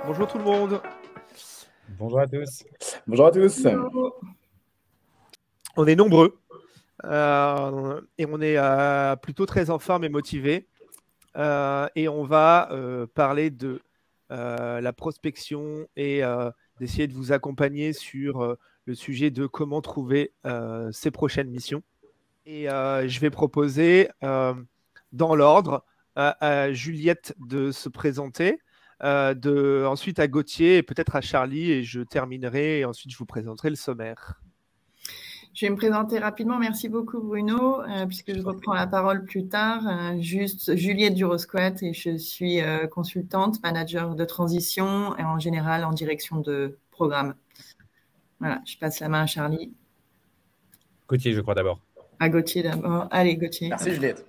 Bonjour tout le monde. Bonjour à tous. Bonjour à tous. On est nombreux et on est plutôt très en forme et motivés. Et on va parler de la prospection et d'essayer de vous accompagner sur le sujet de comment trouver ses prochaines missions. Et je vais proposer dans l'ordre à Juliette de se présenter, ensuite à Gauthier et peut-être à Charlie, et je terminerai et ensuite je vous présenterai le sommaire. Je vais me présenter rapidement. Merci beaucoup Bruno, puisque je reprends la parole plus tard. Juste Juliette Durosquat et je suis consultante, manager de transition et en général en direction de programme. Voilà, je passe la main à Charlie. Gauthier, je crois d'abord. À Gauthier d'abord. Allez, Gauthier. Merci Juliette.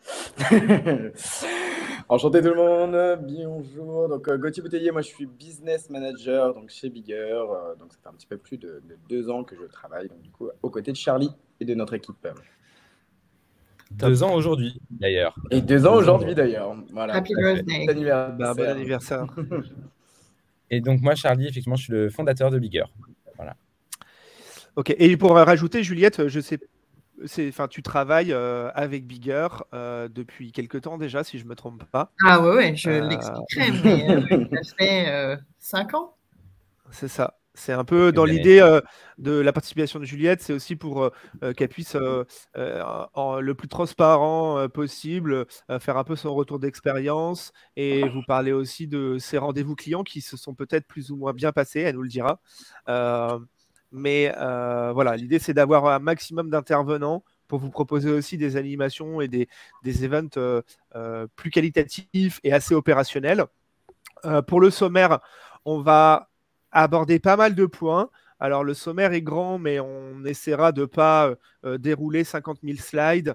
Enchanté tout le monde, bonjour. Donc Gauthier Bouteiller, moi je suis business manager donc chez Bigger. Donc ça fait un petit peu plus de 2 ans que je travaille donc, du coup, aux côtés de Charlie et de notre équipe. 2 ans aujourd'hui d'ailleurs. Et 2 ans aujourd'hui d'ailleurs. Voilà. Happy birthday. Bon anniversaire. Et donc moi Charlie, effectivement, je suis le fondateur de Bigger. Voilà. Ok. Et pour rajouter, Juliette, je sais. Tu travailles avec Bigger depuis quelques temps déjà, si je ne me trompe pas. Ah ouais, je l'expliquerai, mais ça fait 5 ans. C'est ça. C'est un peu dans l'idée de la participation de Juliette, c'est aussi pour qu'elle puisse, le plus transparent possible, faire un peu son retour d'expérience et vous parler aussi de ses rendez-vous clients qui se sont peut-être plus ou moins bien passés, elle nous le dira. Mais voilà, l'idée, c'est d'avoir un maximum d'intervenants pour vous proposer aussi des animations et des events plus qualitatifs et assez opérationnels. Pour le sommaire, on va aborder pas mal de points. Alors, le sommaire est grand, mais on essaiera de ne pas dérouler 50 000 slides.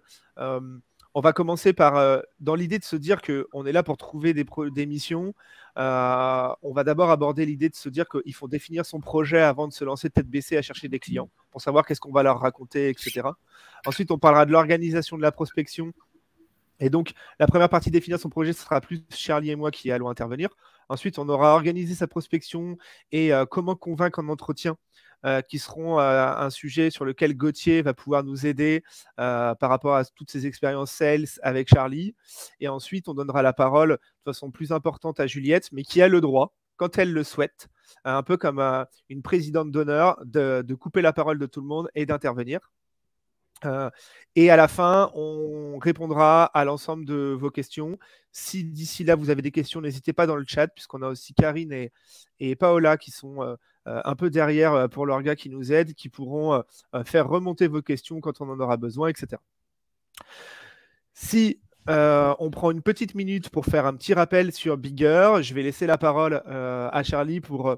On va commencer par, dans l'idée de se dire qu'on est là pour trouver des missions. On va d'abord aborder l'idée de se dire qu'il faut définir son projet avant de se lancer tête baissée à chercher des clients pour savoir qu'est-ce qu'on va leur raconter, etc. Ensuite, on parlera de l'organisation de la prospection. Et donc, la première partie, définir son projet, ce sera plus Charlie et moi qui allons intervenir. Ensuite, on aura organisé sa prospection et comment convaincre en entretien, qui seront un sujet sur lequel Gauthier va pouvoir nous aider par rapport à toutes ses expériences sales avec Charlie. Et ensuite, on donnera la parole de façon plus importante à Juliette, mais qui a le droit, quand elle le souhaite, un peu comme une présidente d'honneur, de couper la parole de tout le monde et d'intervenir. Et à la fin, on répondra à l'ensemble de vos questions. Si d'ici là, vous avez des questions, n'hésitez pas dans le chat, puisqu'on a aussi Karine et Paola qui sont un peu derrière pour l'orga qui nous aident, qui pourront faire remonter vos questions quand on en aura besoin, etc. Si on prend une petite minute pour faire un petit rappel sur Bigger, je vais laisser la parole à Charlie pour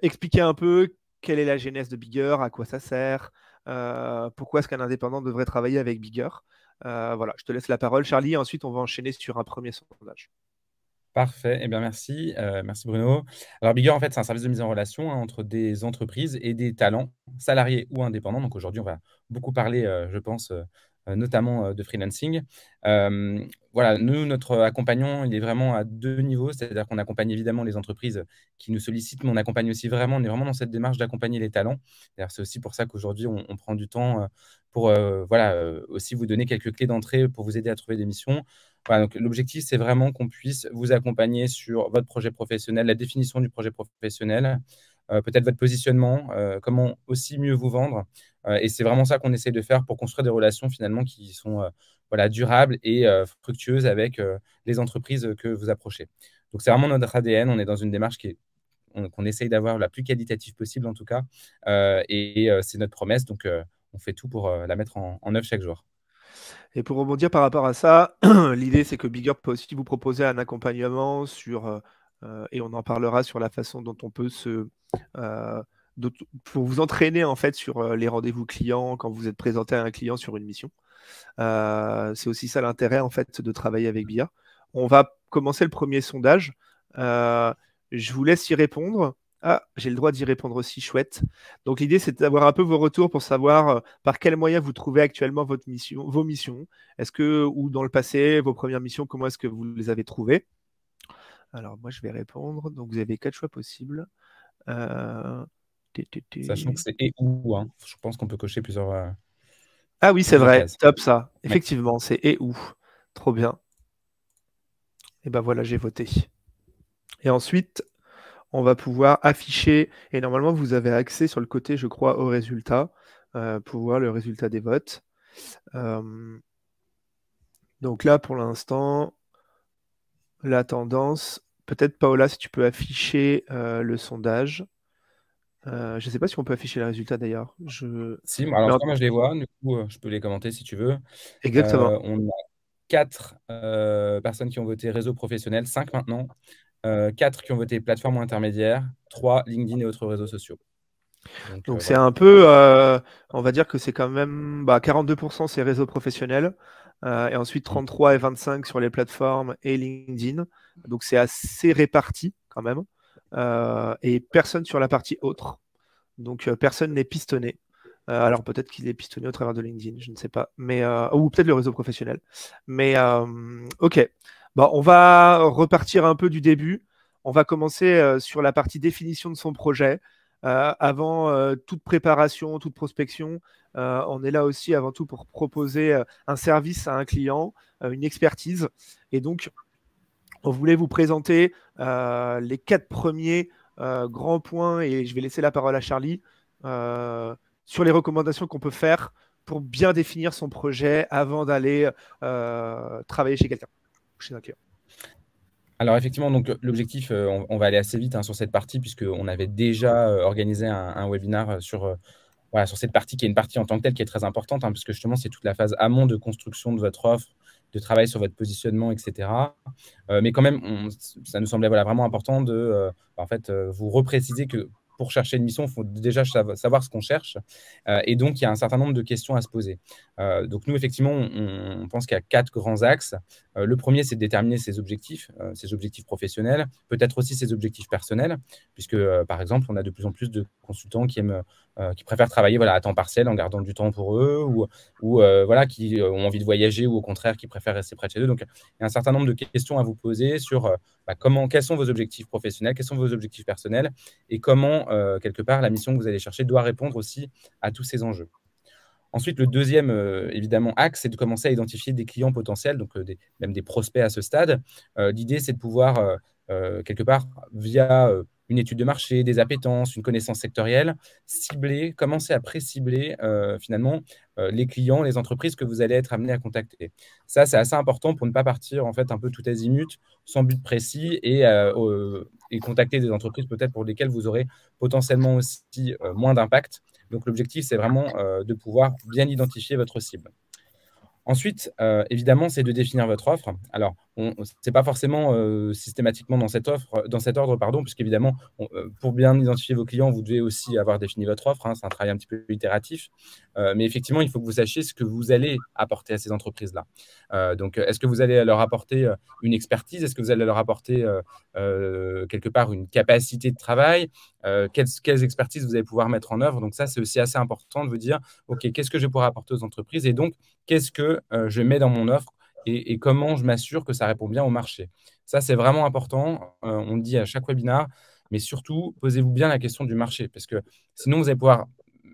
expliquer un peu quelle est la genèse de Bigger, à quoi ça sert, pourquoi est-ce qu'un indépendant devrait travailler avec Bigger. Voilà, je te laisse la parole, Charlie, et ensuite on va enchaîner sur un premier sondage. Parfait, eh bien merci, merci Bruno. Alors Bigger, en fait, c'est un service de mise en relation entre des entreprises et des talents, salariés ou indépendants. Donc aujourd'hui, on va beaucoup parler, je pense, notamment de freelancing. Voilà, nous, notre accompagnement, il est vraiment à 2 niveaux, c'est-à-dire qu'on accompagne évidemment les entreprises qui nous sollicitent, mais on accompagne aussi vraiment, on est vraiment dans cette démarche d'accompagner les talents. D'ailleurs, c'est aussi pour ça qu'aujourd'hui, on prend du temps pour aussi vous donner quelques clés d'entrée pour vous aider à trouver des missions. Voilà, donc l'objectif, c'est vraiment qu'on puisse vous accompagner sur votre projet professionnel, la définition du projet professionnel, peut-être votre positionnement, comment aussi mieux vous vendre. Et c'est vraiment ça qu'on essaie de faire pour construire des relations finalement qui sont durables et fructueuses avec les entreprises que vous approchez. Donc, c'est vraiment notre ADN. On est dans une démarche qu'on essaye d'avoir la plus qualitative possible en tout cas. Et c'est notre promesse. Donc, on fait tout pour la mettre en œuvre chaque jour. Et pour rebondir par rapport à ça, l'idée c'est que Bigger peut aussi vous proposer un accompagnement sur, et on en parlera sur la façon dont on peut pour vous entraîner en fait sur les rendez-vous clients quand vous êtes présenté à un client sur une mission. C'est aussi ça l'intérêt en fait de travailler avec Bigger. On va commencer le premier sondage. Je vous laisse y répondre. Ah, j'ai le droit d'y répondre aussi, chouette. Donc l'idée, c'est d'avoir un peu vos retours pour savoir par quels moyens vous trouvez actuellement vos missions. Est-ce que, ou dans le passé, vos premières missions, comment est-ce que vous les avez trouvées? Alors, moi, je vais répondre. Donc, vous avez 4 choix possibles. Sachant que c'est et ou, hein. Je pense qu'on peut cocher plusieurs Ah oui, c'est vrai. cases. Top, ça. Ouais. Effectivement, c'est et ou. Trop bien. Et ben voilà, j'ai voté. Et ensuite, on va pouvoir afficher, et normalement, vous avez accès sur le côté, je crois, au résultat, pour voir le résultat des votes. Donc là, pour l'instant, la tendance, peut-être Paola, si tu peux afficher le sondage. Je ne sais pas si on peut afficher les résultats d'ailleurs. Si, alors Mais ça, moi je les vois, du coup, je peux les commenter si tu veux. Exactement. On a 4 personnes qui ont voté réseau professionnel, 5 maintenant, 4 qui ont voté plateforme ou intermédiaire, 3 LinkedIn et autres réseaux sociaux. Donc c'est voilà. un peu, on va dire que c'est quand même 42% c'est réseau professionnel, et ensuite 33 et 25 sur les plateformes et LinkedIn. Donc c'est assez réparti quand même, et personne sur la partie autre. Donc personne n'est pistonné. Alors peut-être qu'il est pistonné au travers de LinkedIn, je ne sais pas, mais ou peut-être le réseau professionnel. Mais ok, bon, on va repartir un peu du début. On va commencer sur la partie définition de son projet. Avant toute préparation, toute prospection, on est là aussi avant tout pour proposer un service à un client, une expertise. Et donc, on voulait vous présenter les 4 premiers grands points, et je vais laisser la parole à Charlie, sur les recommandations qu'on peut faire pour bien définir son projet avant d'aller travailler chez quelqu'un, chez un client. Alors effectivement, donc l'objectif, on va aller assez vite sur cette partie, puisqu'on avait déjà organisé un webinaire sur cette partie qui est une partie en tant que telle qui est très importante, puisque justement, c'est toute la phase amont de construction de votre offre, de travail sur votre positionnement, etc. Mais quand même, ça nous semblait vraiment important de vous repréciser que pour chercher une mission, il faut déjà savoir ce qu'on cherche. Et donc, il y a un certain nombre de questions à se poser. Donc, nous, effectivement, on pense qu'il y a 4 grands axes. Le premier, c'est de déterminer ses objectifs professionnels, peut-être aussi ses objectifs personnels, puisque, par exemple, on a de plus en plus de consultants qui préfèrent travailler à temps partiel en gardant du temps pour eux, ou qui ont envie de voyager, ou au contraire, qui préfèrent rester près de chez eux. Donc, il y a un certain nombre de questions à vous poser sur quels sont vos objectifs professionnels, quels sont vos objectifs personnels, et comment, quelque part, la mission que vous allez chercher doit répondre aussi à tous ces enjeux. Ensuite, le deuxième, évidemment, axe, c'est de commencer à identifier des clients potentiels, donc même des prospects à ce stade. L'idée, c'est de pouvoir, quelque part, via une étude de marché, des appétences, une connaissance sectorielle, commencer à pré-cibler finalement les clients, les entreprises que vous allez être amenés à contacter. Ça, c'est assez important pour ne pas partir en fait un peu tout azimut, sans but précis, et contacter des entreprises peut-être pour lesquelles vous aurez potentiellement aussi moins d'impact. Donc l'objectif, c'est vraiment de pouvoir bien identifier votre cible. Ensuite, évidemment, c'est de définir votre offre. Alors, ce n'est pas forcément systématiquement dans cet ordre, puisqu'évidemment, pour bien identifier vos clients, vous devez aussi avoir défini votre offre. C'est un travail un petit peu itératif. Mais effectivement, il faut que vous sachiez ce que vous allez apporter à ces entreprises-là. Donc, est-ce que vous allez leur apporter une expertise? Est-ce que vous allez leur apporter quelque part une capacité de travail? Quelles expertises vous allez pouvoir mettre en œuvre? Donc, ça, c'est aussi assez important de vous dire, OK, qu'est-ce que je pourrais apporter aux entreprises? Et donc, qu'est-ce que je mets dans mon offre et comment je m'assure que ça répond bien au marché. Ça, c'est vraiment important. On le dit à chaque webinaire, mais surtout, posez-vous bien la question du marché, parce que sinon, vous allez pouvoir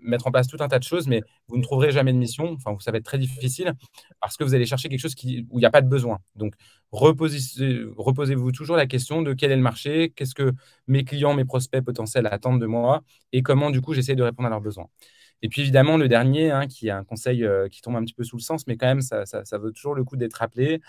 mettre en place tout un tas de choses, mais vous ne trouverez jamais de mission. Enfin, ça va être très difficile parce que vous allez chercher quelque chose où il n'y a pas de besoin. Donc, reposez-vous toujours la question de quel est le marché, qu'est-ce que mes clients, mes prospects potentiels attendent de moi et comment, du coup, j'essaie de répondre à leurs besoins. Et puis évidemment, le dernier, qui est un conseil qui tombe un petit peu sous le sens, mais quand même, ça vaut toujours le coup d'être rappelé,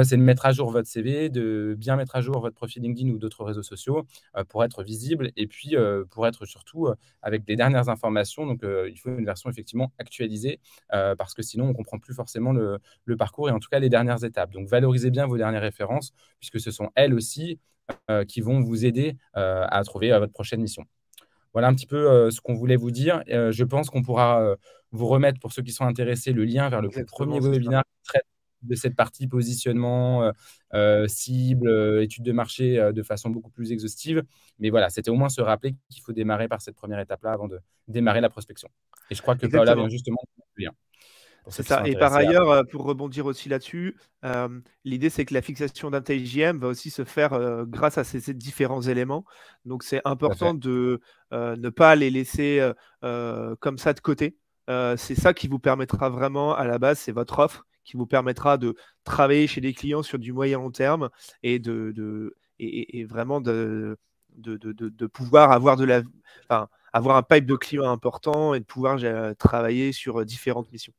c'est de mettre à jour votre CV, de bien mettre à jour votre profil LinkedIn ou d'autres réseaux sociaux pour être visible et puis pour être surtout avec les dernières informations. Donc, il faut une version effectivement actualisée parce que sinon, on ne comprend plus forcément le parcours et en tout cas les dernières étapes. Donc, valorisez bien vos dernières références puisque ce sont elles aussi qui vont vous aider à trouver votre prochaine mission. Voilà un petit peu ce qu'on voulait vous dire. Je pense qu'on pourra vous remettre, pour ceux qui sont intéressés, le lien vers le premier webinaire qui traite de cette partie positionnement, cible, étude de marché de façon beaucoup plus exhaustive. Mais voilà, c'était au moins se rappeler qu'il faut démarrer par cette première étape-là avant de démarrer la prospection. Et je crois que Paola vient justement de le lien. pour ceux C'est qui sont ça. Et par intéressés. ailleurs, pour rebondir aussi là-dessus, l'idée, c'est que la fixation d'un TJM va aussi se faire grâce à ces différents éléments. Donc, c'est Tout à important fait. de ne pas les laisser comme ça de côté. C'est ça qui vous permettra vraiment, à la base, c'est votre offre qui vous permettra de travailler chez des clients sur du moyen long terme et et vraiment de pouvoir avoir avoir un pipe de clients important et de pouvoir travailler sur différentes missions.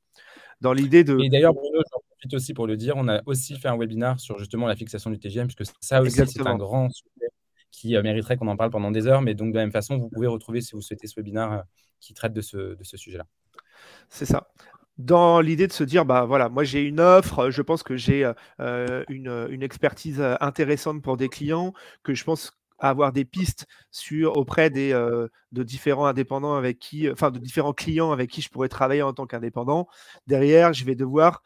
Dans l'idée de... Et d'ailleurs, Bruno, j'en profite aussi pour le dire, on a aussi fait un webinar sur justement la fixation du TGM, puisque ça aussi, c'est un Exactement, grand sujet qui mériterait qu'on en parle pendant des heures. Mais donc, de la même façon, vous pouvez retrouver, si vous souhaitez, ce webinaire qui traite de ce sujet-là. c'est ça. Dans l'idée de se dire, bah voilà, moi j'ai une offre, je pense que j'ai une expertise intéressante pour des clients, que je pense avoir des pistes auprès de différents indépendants avec qui, enfin de différents clients avec qui je pourrais travailler en tant qu'indépendant. Derrière, je vais devoir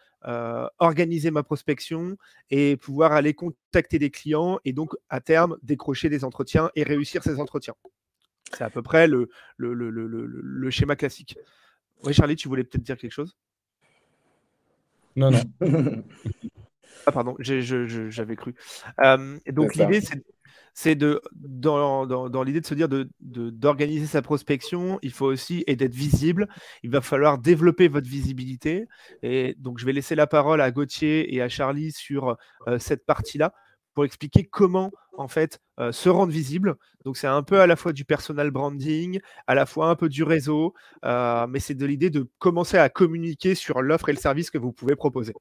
organiser ma prospection et pouvoir aller contacter des clients et donc à terme décrocher des entretiens et réussir ces entretiens. C'est à peu près le schéma classique. Oui, Charlie, tu voulais peut-être dire quelque chose? Non, non. Ah, pardon, j'avais cru. Et donc, C'est ça. l'idée, c'est dans l'idée de se dire d'organiser sa prospection, il faut aussi, et d'être visible, il va falloir développer votre visibilité. Et donc, je vais laisser la parole à Gauthier et à Charlie sur cette partie-là pour expliquer comment, en fait, se rendre visible. Donc, c'est un peu à la fois du personal branding, à la fois un peu du réseau, mais c'est de l'idée de commencer à communiquer sur l'offre et le service que vous pouvez proposer.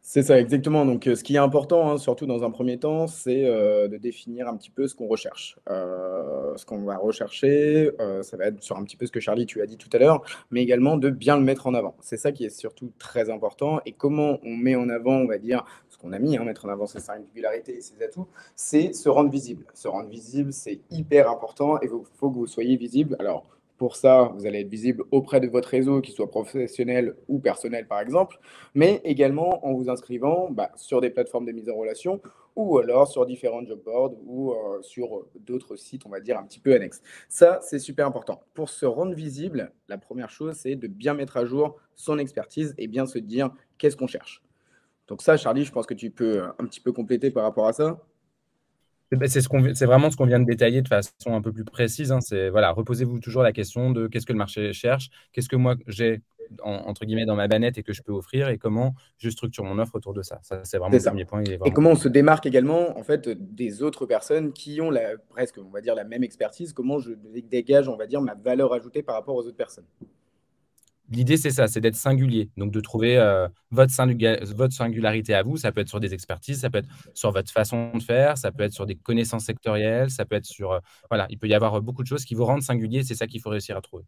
C'est ça, exactement. Donc, ce qui est important, hein, surtout dans un premier temps, c'est de définir un petit peu ce qu'on recherche. Ce qu'on va rechercher, ça va être sur un petit peu ce que Charlie, tu as dit tout à l'heure, mais également de bien le mettre en avant. C'est ça qui est surtout très important. Et comment on met en avant, on va dire, ce qu'on a mis, hein, mettre en avant ses singularités et ses atouts, c'est se rendre visible. Se rendre visible, c'est hyper important et il faut que vous soyez visible. Alors, pour ça, vous allez être visible auprès de votre réseau, qu'il soit professionnel ou personnel, par exemple, mais également en vous inscrivant sur des plateformes de mise en relation ou alors sur différents job boards ou sur d'autres sites, on va dire, un petit peu annexes. Ça, c'est super important. Pour se rendre visible, la première chose, c'est de bien mettre à jour son expertise et bien se dire qu'est-ce qu'on cherche. Donc ça, Charlie, je pense que tu peux un petit peu compléter par rapport à ça. C'est vraiment ce qu'on vient de détailler de façon un peu plus précise, hein. C'est, voilà, reposez-vous toujours la question de qu'est-ce que le marché cherche, qu'est-ce que moi j'ai entre guillemets dans ma banette et que je peux offrir et comment je structure mon offre autour de ça. Ça, c'est vraiment C'est le ça. premier point. Il est Et vraiment... comment on se démarque également en fait des autres personnes qui ont presque, on va dire, la même expertise. Comment je dégage, on va dire, ma valeur ajoutée par rapport aux autres personnes. L'idée, c'est ça, c'est d'être singulier. Donc, de trouver votre singularité à vous. Ça peut être sur des expertises, ça peut être sur votre façon de faire, ça peut être sur des connaissances sectorielles, ça peut être sur... voilà, il peut y avoir beaucoup de choses qui vous rendent singulier. C'est ça qu'il faut réussir à trouver.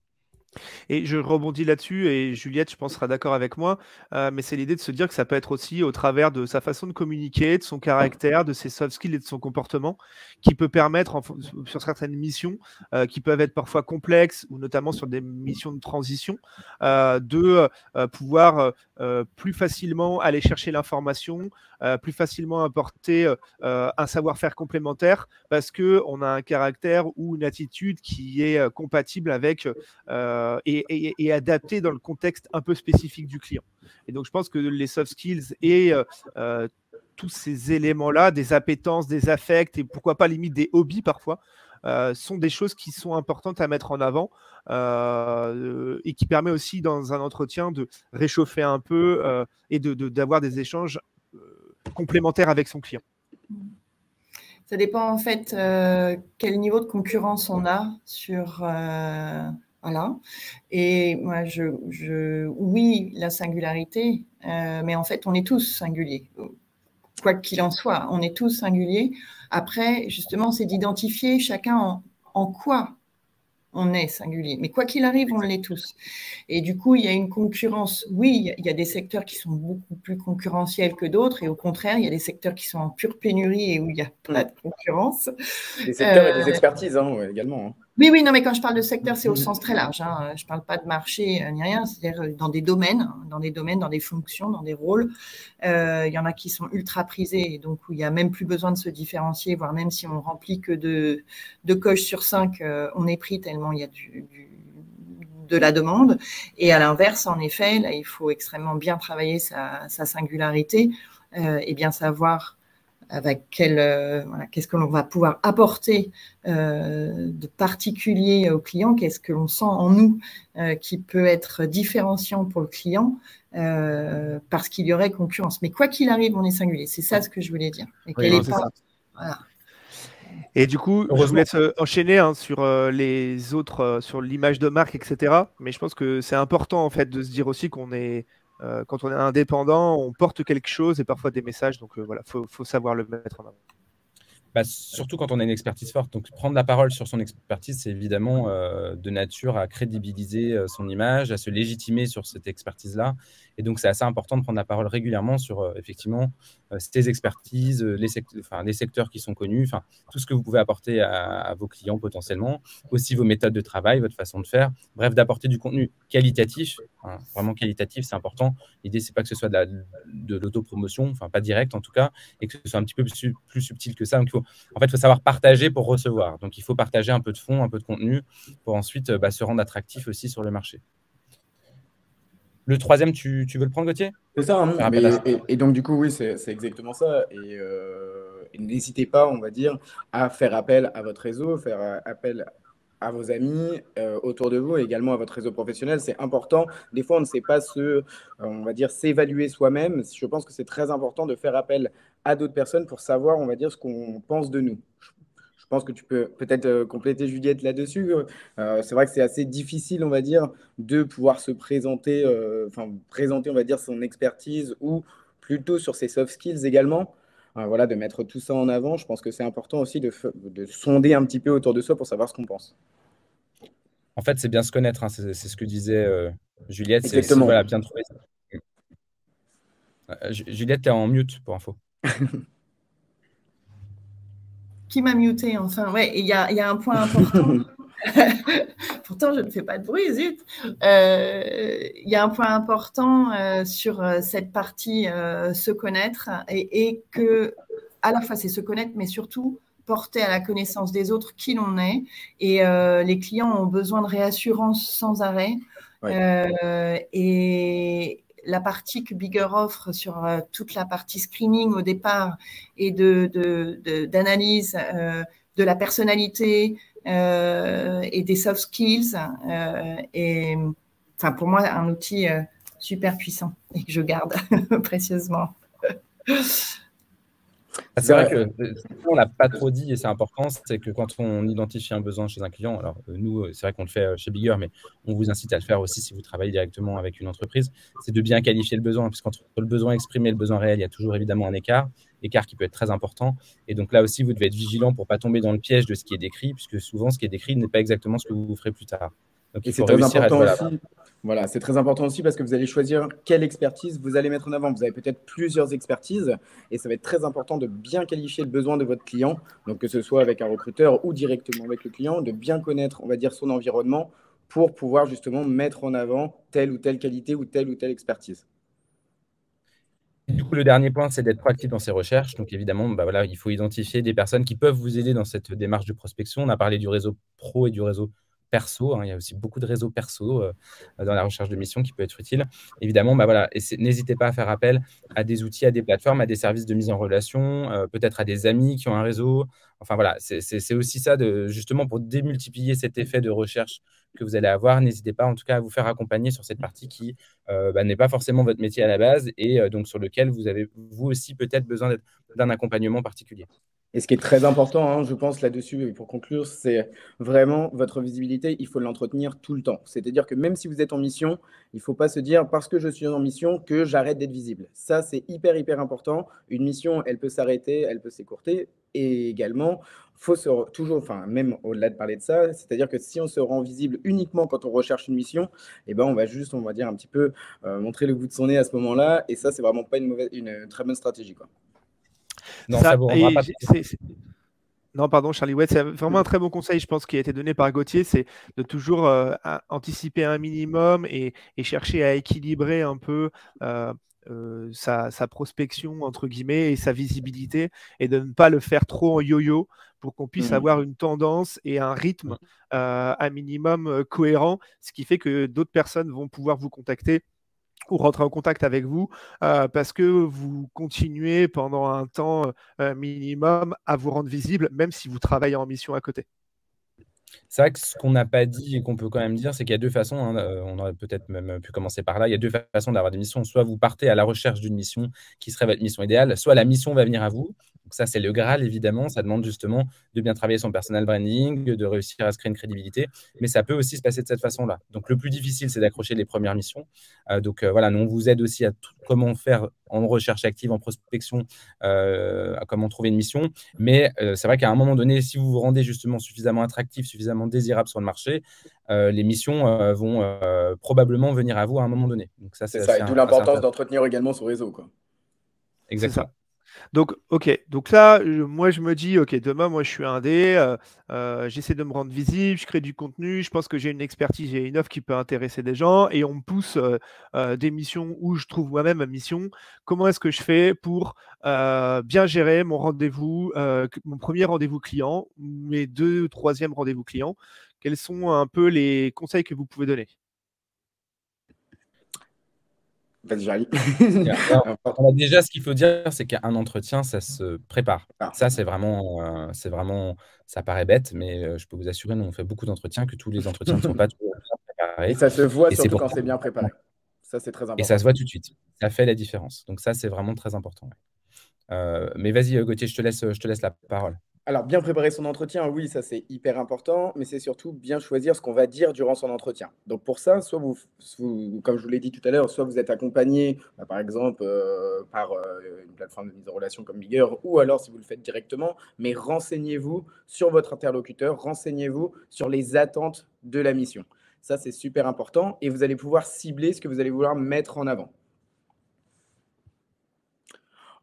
Et je rebondis là-dessus, et Juliette, je pense, sera d'accord avec moi, mais c'est l'idée de se dire que ça peut être aussi au travers de sa façon de communiquer, de son caractère, de ses soft skills et de son comportement, qui peut permettre, sur certaines missions, qui peuvent être parfois complexes, ou notamment sur des missions de transition, de pouvoir plus facilement aller chercher l'information, plus facilement apporter un savoir-faire complémentaire, parce qu'on a un caractère ou une attitude qui est compatible avec... et adapté dans le contexte un peu spécifique du client. Et donc, je pense que les soft skills et tous ces éléments-là, des appétences, des affects et pourquoi pas limite des hobbies parfois, sont des choses qui sont importantes à mettre en avant et qui permet aussi dans un entretien de réchauffer un peu et d'avoir des échanges complémentaires avec son client. Ça dépend en fait quel niveau de concurrence on a sur... Voilà. Et moi, oui, la singularité, mais en fait, on est tous singuliers. Quoi qu'il en soit, on est tous singuliers. Après, justement, c'est d'identifier chacun en quoi on est singulier. Mais quoi qu'il arrive, on l'est tous. Et du coup, il y a une concurrence. Oui, il y a des secteurs qui sont beaucoup plus concurrentiels que d'autres. Et au contraire, il y a des secteurs qui sont en pure pénurie et où il n'y a pas de concurrence. Des secteurs et des expertises également. Hein. Oui, non, mais quand je parle de secteur, c'est au sens très large. Hein. Je ne parle pas de marché ni rien, c'est-à-dire dans des domaines, dans des fonctions, dans des rôles. Il y en a qui sont ultra prisés, donc où il n'y a même plus besoin de se différencier, voire même si on remplit que de coches sur 5, on est pris tellement il y a de la demande. Et à l'inverse, en effet, là, il faut extrêmement bien travailler sa singularité et bien savoir avec qu'est-ce que l'on va pouvoir apporter de particulier au client, qu'est-ce que l'on sent en nous qui peut être différenciant pour le client parce qu'il y aurait concurrence. Mais quoi qu'il arrive, on est singulier. C'est ça ce que je voulais dire. Et oui, c'est ça. Voilà. Et du coup, je vous laisse enchaîner sur les autres, sur l'image de marque, etc. Mais je pense que c'est important en fait de se dire aussi qu'on est quand on est indépendant, on porte quelque chose et parfois des messages. Donc voilà, faut savoir le mettre en avant. Surtout quand on a une expertise forte. Donc, prendre la parole sur son expertise, c'est évidemment de nature à crédibiliser son image, à se légitimer sur cette expertise-là. Et donc, c'est assez important de prendre la parole régulièrement sur, effectivement, ces expertises, les secteurs qui sont connus, tout ce que vous pouvez apporter à vos clients potentiellement, aussi vos méthodes de travail, votre façon de faire. Bref, d'apporter du contenu qualitatif, vraiment qualitatif, c'est important. L'idée, c'est pas que ce soit de l'autopromotion, pas direct en tout cas, et que ce soit un petit peu plus subtil que ça. Donc, il faut savoir partager pour recevoir. Donc, il faut partager un peu de fond, un peu de contenu pour ensuite se rendre attractif aussi sur le marché. Le troisième, tu veux le prendre, Gauthier? C'est ça. Et donc, du coup, oui, c'est exactement ça. Et n'hésitez pas, on va dire, à faire appel à votre réseau, faire appel à vos amis autour de vous et également à votre réseau professionnel. C'est important. Des fois, on ne sait pas on va dire, s'évaluer soi-même. Je pense que c'est très important de faire appel à d'autres personnes pour savoir, on va dire, ce qu'on pense de nous. Je pense que tu peux peut-être compléter, Juliette, là-dessus. C'est vrai que c'est assez difficile, on va dire, de pouvoir se présenter, présenter, on va dire, son expertise ou plutôt sur ses soft skills également. Voilà, de mettre tout ça en avant. Je pense que c'est important aussi de sonder un petit peu autour de soi pour savoir ce qu'on pense. En fait, c'est bien se connaître. C'est ce que disait Juliette. C'est Exactement. Voilà, bien trouver ça. Juliette, tu es en mute pour info. Qui m'a muté, enfin. Ouais, il y a un point important. Pourtant, je ne fais pas de bruit, zut. Il y a un point important sur cette partie se connaître et que, à la fois, c'est se connaître, mais surtout porter à la connaissance des autres qui l'on est. Et les clients ont besoin de réassurance sans arrêt. Ouais. Et la partie que Bigger offre sur toute la partie screening au départ et d'analyse de la personnalité et des soft skills et pour moi un outil super puissant et que je garde précieusement. C'est vrai que on l'a pas trop dit et c'est important, c'est que quand on identifie un besoin chez un client, alors nous, c'est vrai qu'on le fait chez Bigger, mais on vous incite à le faire aussi si vous travaillez directement avec une entreprise, c'est de bien qualifier le besoin, puisqu'entre le besoin exprimé et le besoin réel, il y a toujours évidemment un écart qui peut être très important. Et donc là aussi, vous devez être vigilant pour ne pas tomber dans le piège de ce qui est décrit, puisque souvent, ce qui est décrit n'est pas exactement ce que vous ferez plus tard. Donc, il faut réussir à être aussi. Voilà, c'est très important aussi parce que vous allez choisir quelle expertise vous allez mettre en avant. Vous avez peut-être plusieurs expertises et ça va être très important de bien qualifier le besoin de votre client. Donc, que ce soit avec un recruteur ou directement avec le client, de bien connaître, on va dire, son environnement pour pouvoir justement mettre en avant telle ou telle qualité ou telle expertise. Du coup, le dernier point, c'est d'être proactif dans ses recherches. Donc, évidemment, voilà, il faut identifier des personnes qui peuvent vous aider dans cette démarche de prospection. On a parlé du réseau pro et du réseau perso, il y a aussi beaucoup de réseaux perso dans la recherche de mission qui peut être utile. Évidemment, voilà, n'hésitez pas à faire appel à des outils, à des plateformes, à des services de mise en relation, peut-être à des amis qui ont un réseau. Enfin voilà, c'est aussi ça justement pour démultiplier cet effet de recherche que vous allez avoir. N'hésitez pas en tout cas à vous faire accompagner sur cette partie qui n'est pas forcément votre métier à la base et donc sur lequel vous avez vous aussi peut-être besoin d'un accompagnement particulier. Et ce qui est très important, je pense, là-dessus, et pour conclure, c'est vraiment votre visibilité, il faut l'entretenir tout le temps. C'est-à-dire que même si vous êtes en mission, il ne faut pas se dire parce que je suis en mission que j'arrête d'être visible. Ça, c'est hyper, hyper important. Une mission, elle peut s'arrêter, elle peut s'écourter. Et également, faut toujours, même au-delà de parler de ça, c'est-à-dire que si on se rend visible uniquement quand on recherche une mission, on va juste, on va dire un petit peu montrer le bout de son nez à ce moment-là. Et ça, c'est vraiment pas une très bonne stratégie, quoi. Non, ça vous rendra pas. Non, pardon, Charlie. Ouais, c'est vraiment un très bon conseil, je pense, qui a été donné par Gauthier, c'est de toujours anticiper un minimum et chercher à équilibrer un peu sa prospection, entre guillemets, et sa visibilité, et de ne pas le faire trop en yo-yo pour qu'on puisse avoir une tendance et un rythme un minimum cohérent, ce qui fait que d'autres personnes vont pouvoir vous contacter ou rentrer en contact avec vous parce que vous continuez pendant un temps minimum à vous rendre visible, même si vous travaillez en mission à côté. C'est vrai que ce qu'on n'a pas dit et qu'on peut quand même dire, c'est qu'il y a deux façons, hein, on aurait peut-être même pu commencer par là, il y a deux façons d'avoir des missions. Soit vous partez à la recherche d'une mission qui serait votre mission idéale, soit la mission va venir à vous. Donc ça, c'est le Graal, évidemment. Ça demande justement de bien travailler son personal branding, de réussir à se créer une crédibilité. Mais ça peut aussi se passer de cette façon-là. Donc le plus difficile, c'est d'accrocher les premières missions. Voilà, nous, on vous aide aussi à comment faire en recherche active, en prospection, à comment trouver une mission. Mais c'est vrai qu'à un moment donné, si vous vous rendez justement suffisamment attractif, suffisamment désirable sur le marché, les missions vont probablement venir à vous à un moment donné. Donc ça, c'est ça, et d'où l'importance d'entretenir également son réseau, quoi. Exactement. Donc, ok. Donc là, moi, je me dis, ok, demain, moi, je suis indé, j'essaie de me rendre visible, je crée du contenu, je pense que j'ai une expertise, j'ai une offre qui peut intéresser des gens, et on me pousse des missions où je trouve moi-même ma mission. Comment est-ce que je fais pour bien gérer mon rendez-vous, mon premier rendez-vous client, mes 2 ou 3e rendez-vous client? Quels sont un peu les conseils que vous pouvez donner? Vas-y, Charlie. Déjà, ce qu'il faut dire, c'est qu'un entretien, ça se prépare. Ça, c'est vraiment, ça paraît bête, mais je peux vous assurer, nous, on fait beaucoup d'entretiens, que tous les entretiens ne sont pas toujours bien préparés. Et ça se voit surtout quand c'est bien préparé. Ça, c'est très important. Et ça se voit tout de suite. Ça fait la différence. Donc ça, c'est vraiment très important. Mais vas-y, Gauthier, je te laisse la parole. Alors, bien préparer son entretien, oui, ça c'est hyper important, mais c'est surtout bien choisir ce qu'on va dire durant son entretien. Donc pour ça, soit comme je vous l'ai dit tout à l'heure, soit vous êtes accompagné, par exemple, par une plateforme de mise en relation comme Bigger, ou alors si vous le faites directement, mais renseignez-vous sur votre interlocuteur, renseignez-vous sur les attentes de la mission. Ça, c'est super important, et vous allez pouvoir cibler ce que vous allez vouloir mettre en avant.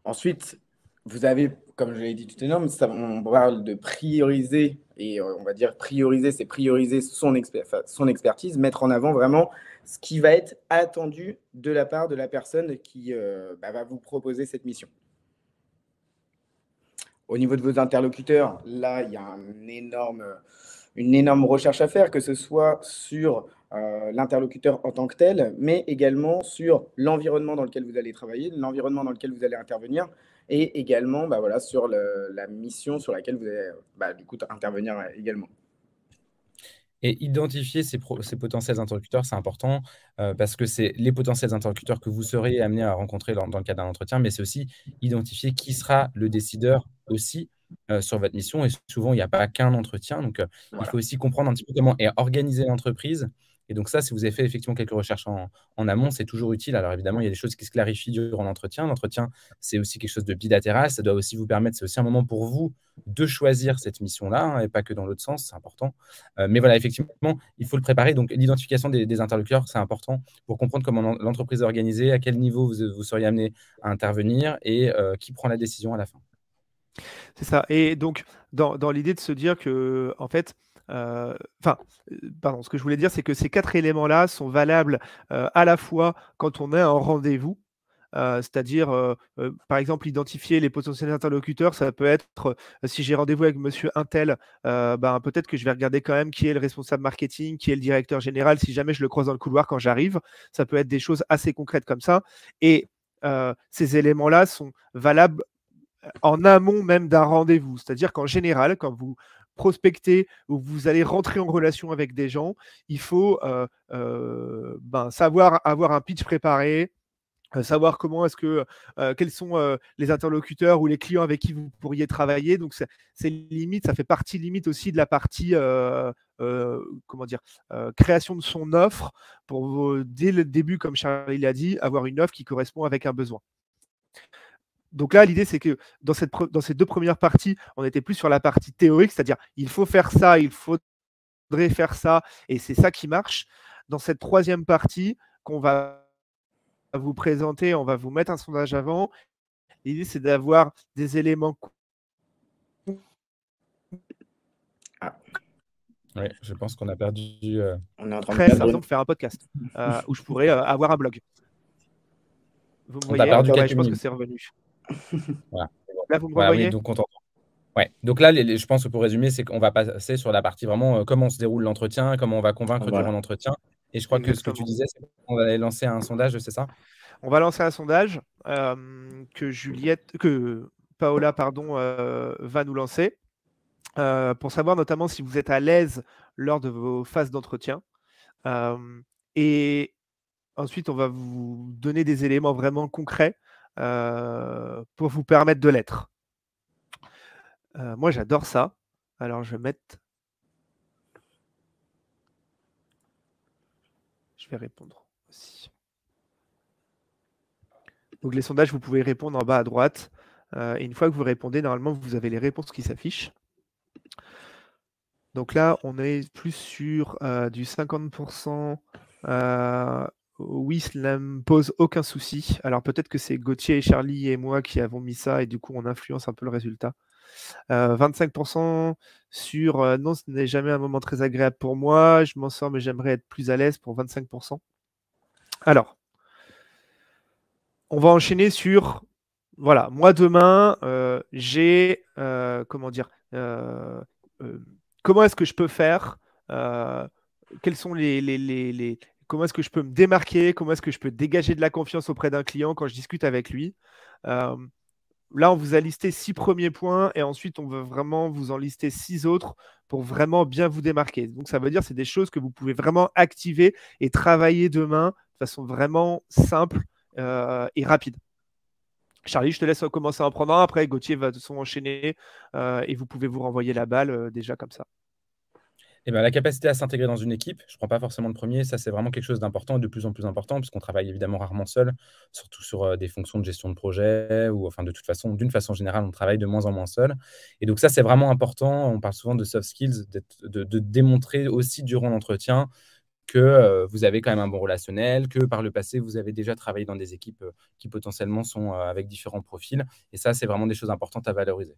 Ensuite, vous avez, comme je l'ai dit tout à l'heure, on parle de prioriser, et on va dire prioriser, c'est prioriser son expertise, mettre en avant vraiment ce qui va être attendu de la part de la personne qui va vous proposer cette mission. Au niveau de vos interlocuteurs, là, il y a une énorme recherche à faire, que ce soit sur l'interlocuteur en tant que tel, mais également sur l'environnement dans lequel vous allez travailler, l'environnement dans lequel vous allez intervenir, et également sur la mission sur laquelle vous allez du coup intervenir également. Et identifier ces potentiels interlocuteurs, c'est important parce que c'est les potentiels interlocuteurs que vous serez amenés à rencontrer dans le cadre d'un entretien, mais c'est aussi identifier qui sera le décideur aussi sur votre mission. Et souvent, il n'y a pas qu'un entretien. Donc, il faut aussi comprendre un petit peu comment est organisée l'entreprise. Et donc ça, si vous avez fait effectivement quelques recherches en amont, c'est toujours utile. Alors évidemment, il y a des choses qui se clarifient durant l'entretien. L'entretien, c'est aussi quelque chose de bilatéral. Ça doit aussi vous permettre, c'est aussi un moment pour vous de choisir cette mission-là, hein, et pas que dans l'autre sens, c'est important. Mais voilà, effectivement, il faut le préparer. Donc l'identification des interlocuteurs, c'est important pour comprendre comment l'entreprise est organisée, à quel niveau vous seriez amené à intervenir et qui prend la décision à la fin. C'est ça. Et donc, dans l'idée de se dire que, en fait, ce que je voulais dire, c'est que ces 4 éléments-là sont valables à la fois quand on est en rendez-vous, c'est-à-dire, par exemple, identifier les potentiels interlocuteurs, ça peut être, si j'ai rendez-vous avec monsieur untel, peut-être que je vais regarder quand même qui est le responsable marketing, qui est le directeur général, si jamais je le croise dans le couloir quand j'arrive. Ça peut être des choses assez concrètes comme ça. Et ces éléments-là sont valables en amont même d'un rendez-vous. C'est-à-dire qu'en général, quand vous prospectez ou vous allez rentrer en relation avec des gens, il faut savoir avoir un pitch préparé, savoir quels sont les interlocuteurs ou les clients avec qui vous pourriez travailler. Donc, c'est limite, ça fait partie limite aussi de la partie création de son offre pour, dès le début, comme Charlie l'a dit, avoir une offre qui correspond avec un besoin. Donc là, l'idée, c'est que dans ces 2 premières parties, on était plus sur la partie théorique, c'est-à-dire il faut faire ça, il faudrait faire ça, et c'est ça qui marche. Dans cette 3e partie qu'on va vous présenter, on va vous mettre un sondage avant. L'idée, c'est d'avoir des éléments. Oui, je pense qu'on a perdu. On est en train par exemple, faire un podcast où je pourrais avoir un blog. Vous me On t'a voyez? perdu Ouais, quelques je pense que minutes. c'est revenu. Voilà. Là, vous me Voilà, oui, revoyez? donc on t'entend. Ouais. Donc là, je pense que pour résumer, c'est qu'on va passer sur la partie vraiment comment se déroule l'entretien, comment on va convaincre durant Voilà. l'entretien. Et je crois que ce que tu Exactement. disais, c'est qu'on va aller lancer un sondage, c'est ça? On va lancer un sondage que Paola pardon, va nous lancer pour savoir notamment si vous êtes à l'aise lors de vos phases d'entretien. Et ensuite, on va vous donner des éléments vraiment concrets pour vous permettre de l'être. Moi, j'adore ça. Alors, je vais répondre aussi. Donc, les sondages, vous pouvez répondre en bas à droite. Et une fois que vous répondez, normalement, vous avez les réponses qui s'affichent. Donc là, on est plus sur du 50%. Oui, cela ne me pose aucun souci. Alors peut-être que c'est Gauthier, Charlie et moi qui avons mis ça et du coup on influence un peu le résultat. 25% sur non, ce n'est jamais un moment très agréable pour moi. Je m'en sors, mais j'aimerais être plus à l'aise pour 25%. Alors, on va enchaîner sur voilà, moi demain, j'ai comment dire comment est-ce que je peux faire quels sont comment est-ce que je peux me démarquer, comment est-ce que je peux dégager de la confiance auprès d'un client quand je discute avec lui. Là, on vous a listé 6 premiers points et ensuite, on veut vraiment vous en lister 6 autres pour vraiment bien vous démarquer. Donc, ça veut dire que c'est des choses que vous pouvez vraiment activer et travailler demain de façon vraiment simple et rapide. Charlie, je te laisse commencer à en prendre un. Après, Gauthier va de toute façon enchaîner et vous pouvez vous renvoyer la balle déjà comme ça. Eh ben, la capacité à s'intégrer dans une équipe, je ne prends pas forcément le premier, ça c'est vraiment quelque chose d'important et de plus en plus important, puisqu'on travaille évidemment rarement seul, surtout sur des fonctions de gestion de projet, ou enfin de toute façon, d'une façon générale, on travaille de moins en moins seul. Et donc ça c'est vraiment important, on parle souvent de soft skills, de démontrer aussi durant l'entretien que vous avez quand même un bon relationnel, que par le passé, vous avez déjà travaillé dans des équipes qui potentiellement sont avec différents profils. Et ça, c'est vraiment des choses importantes à valoriser.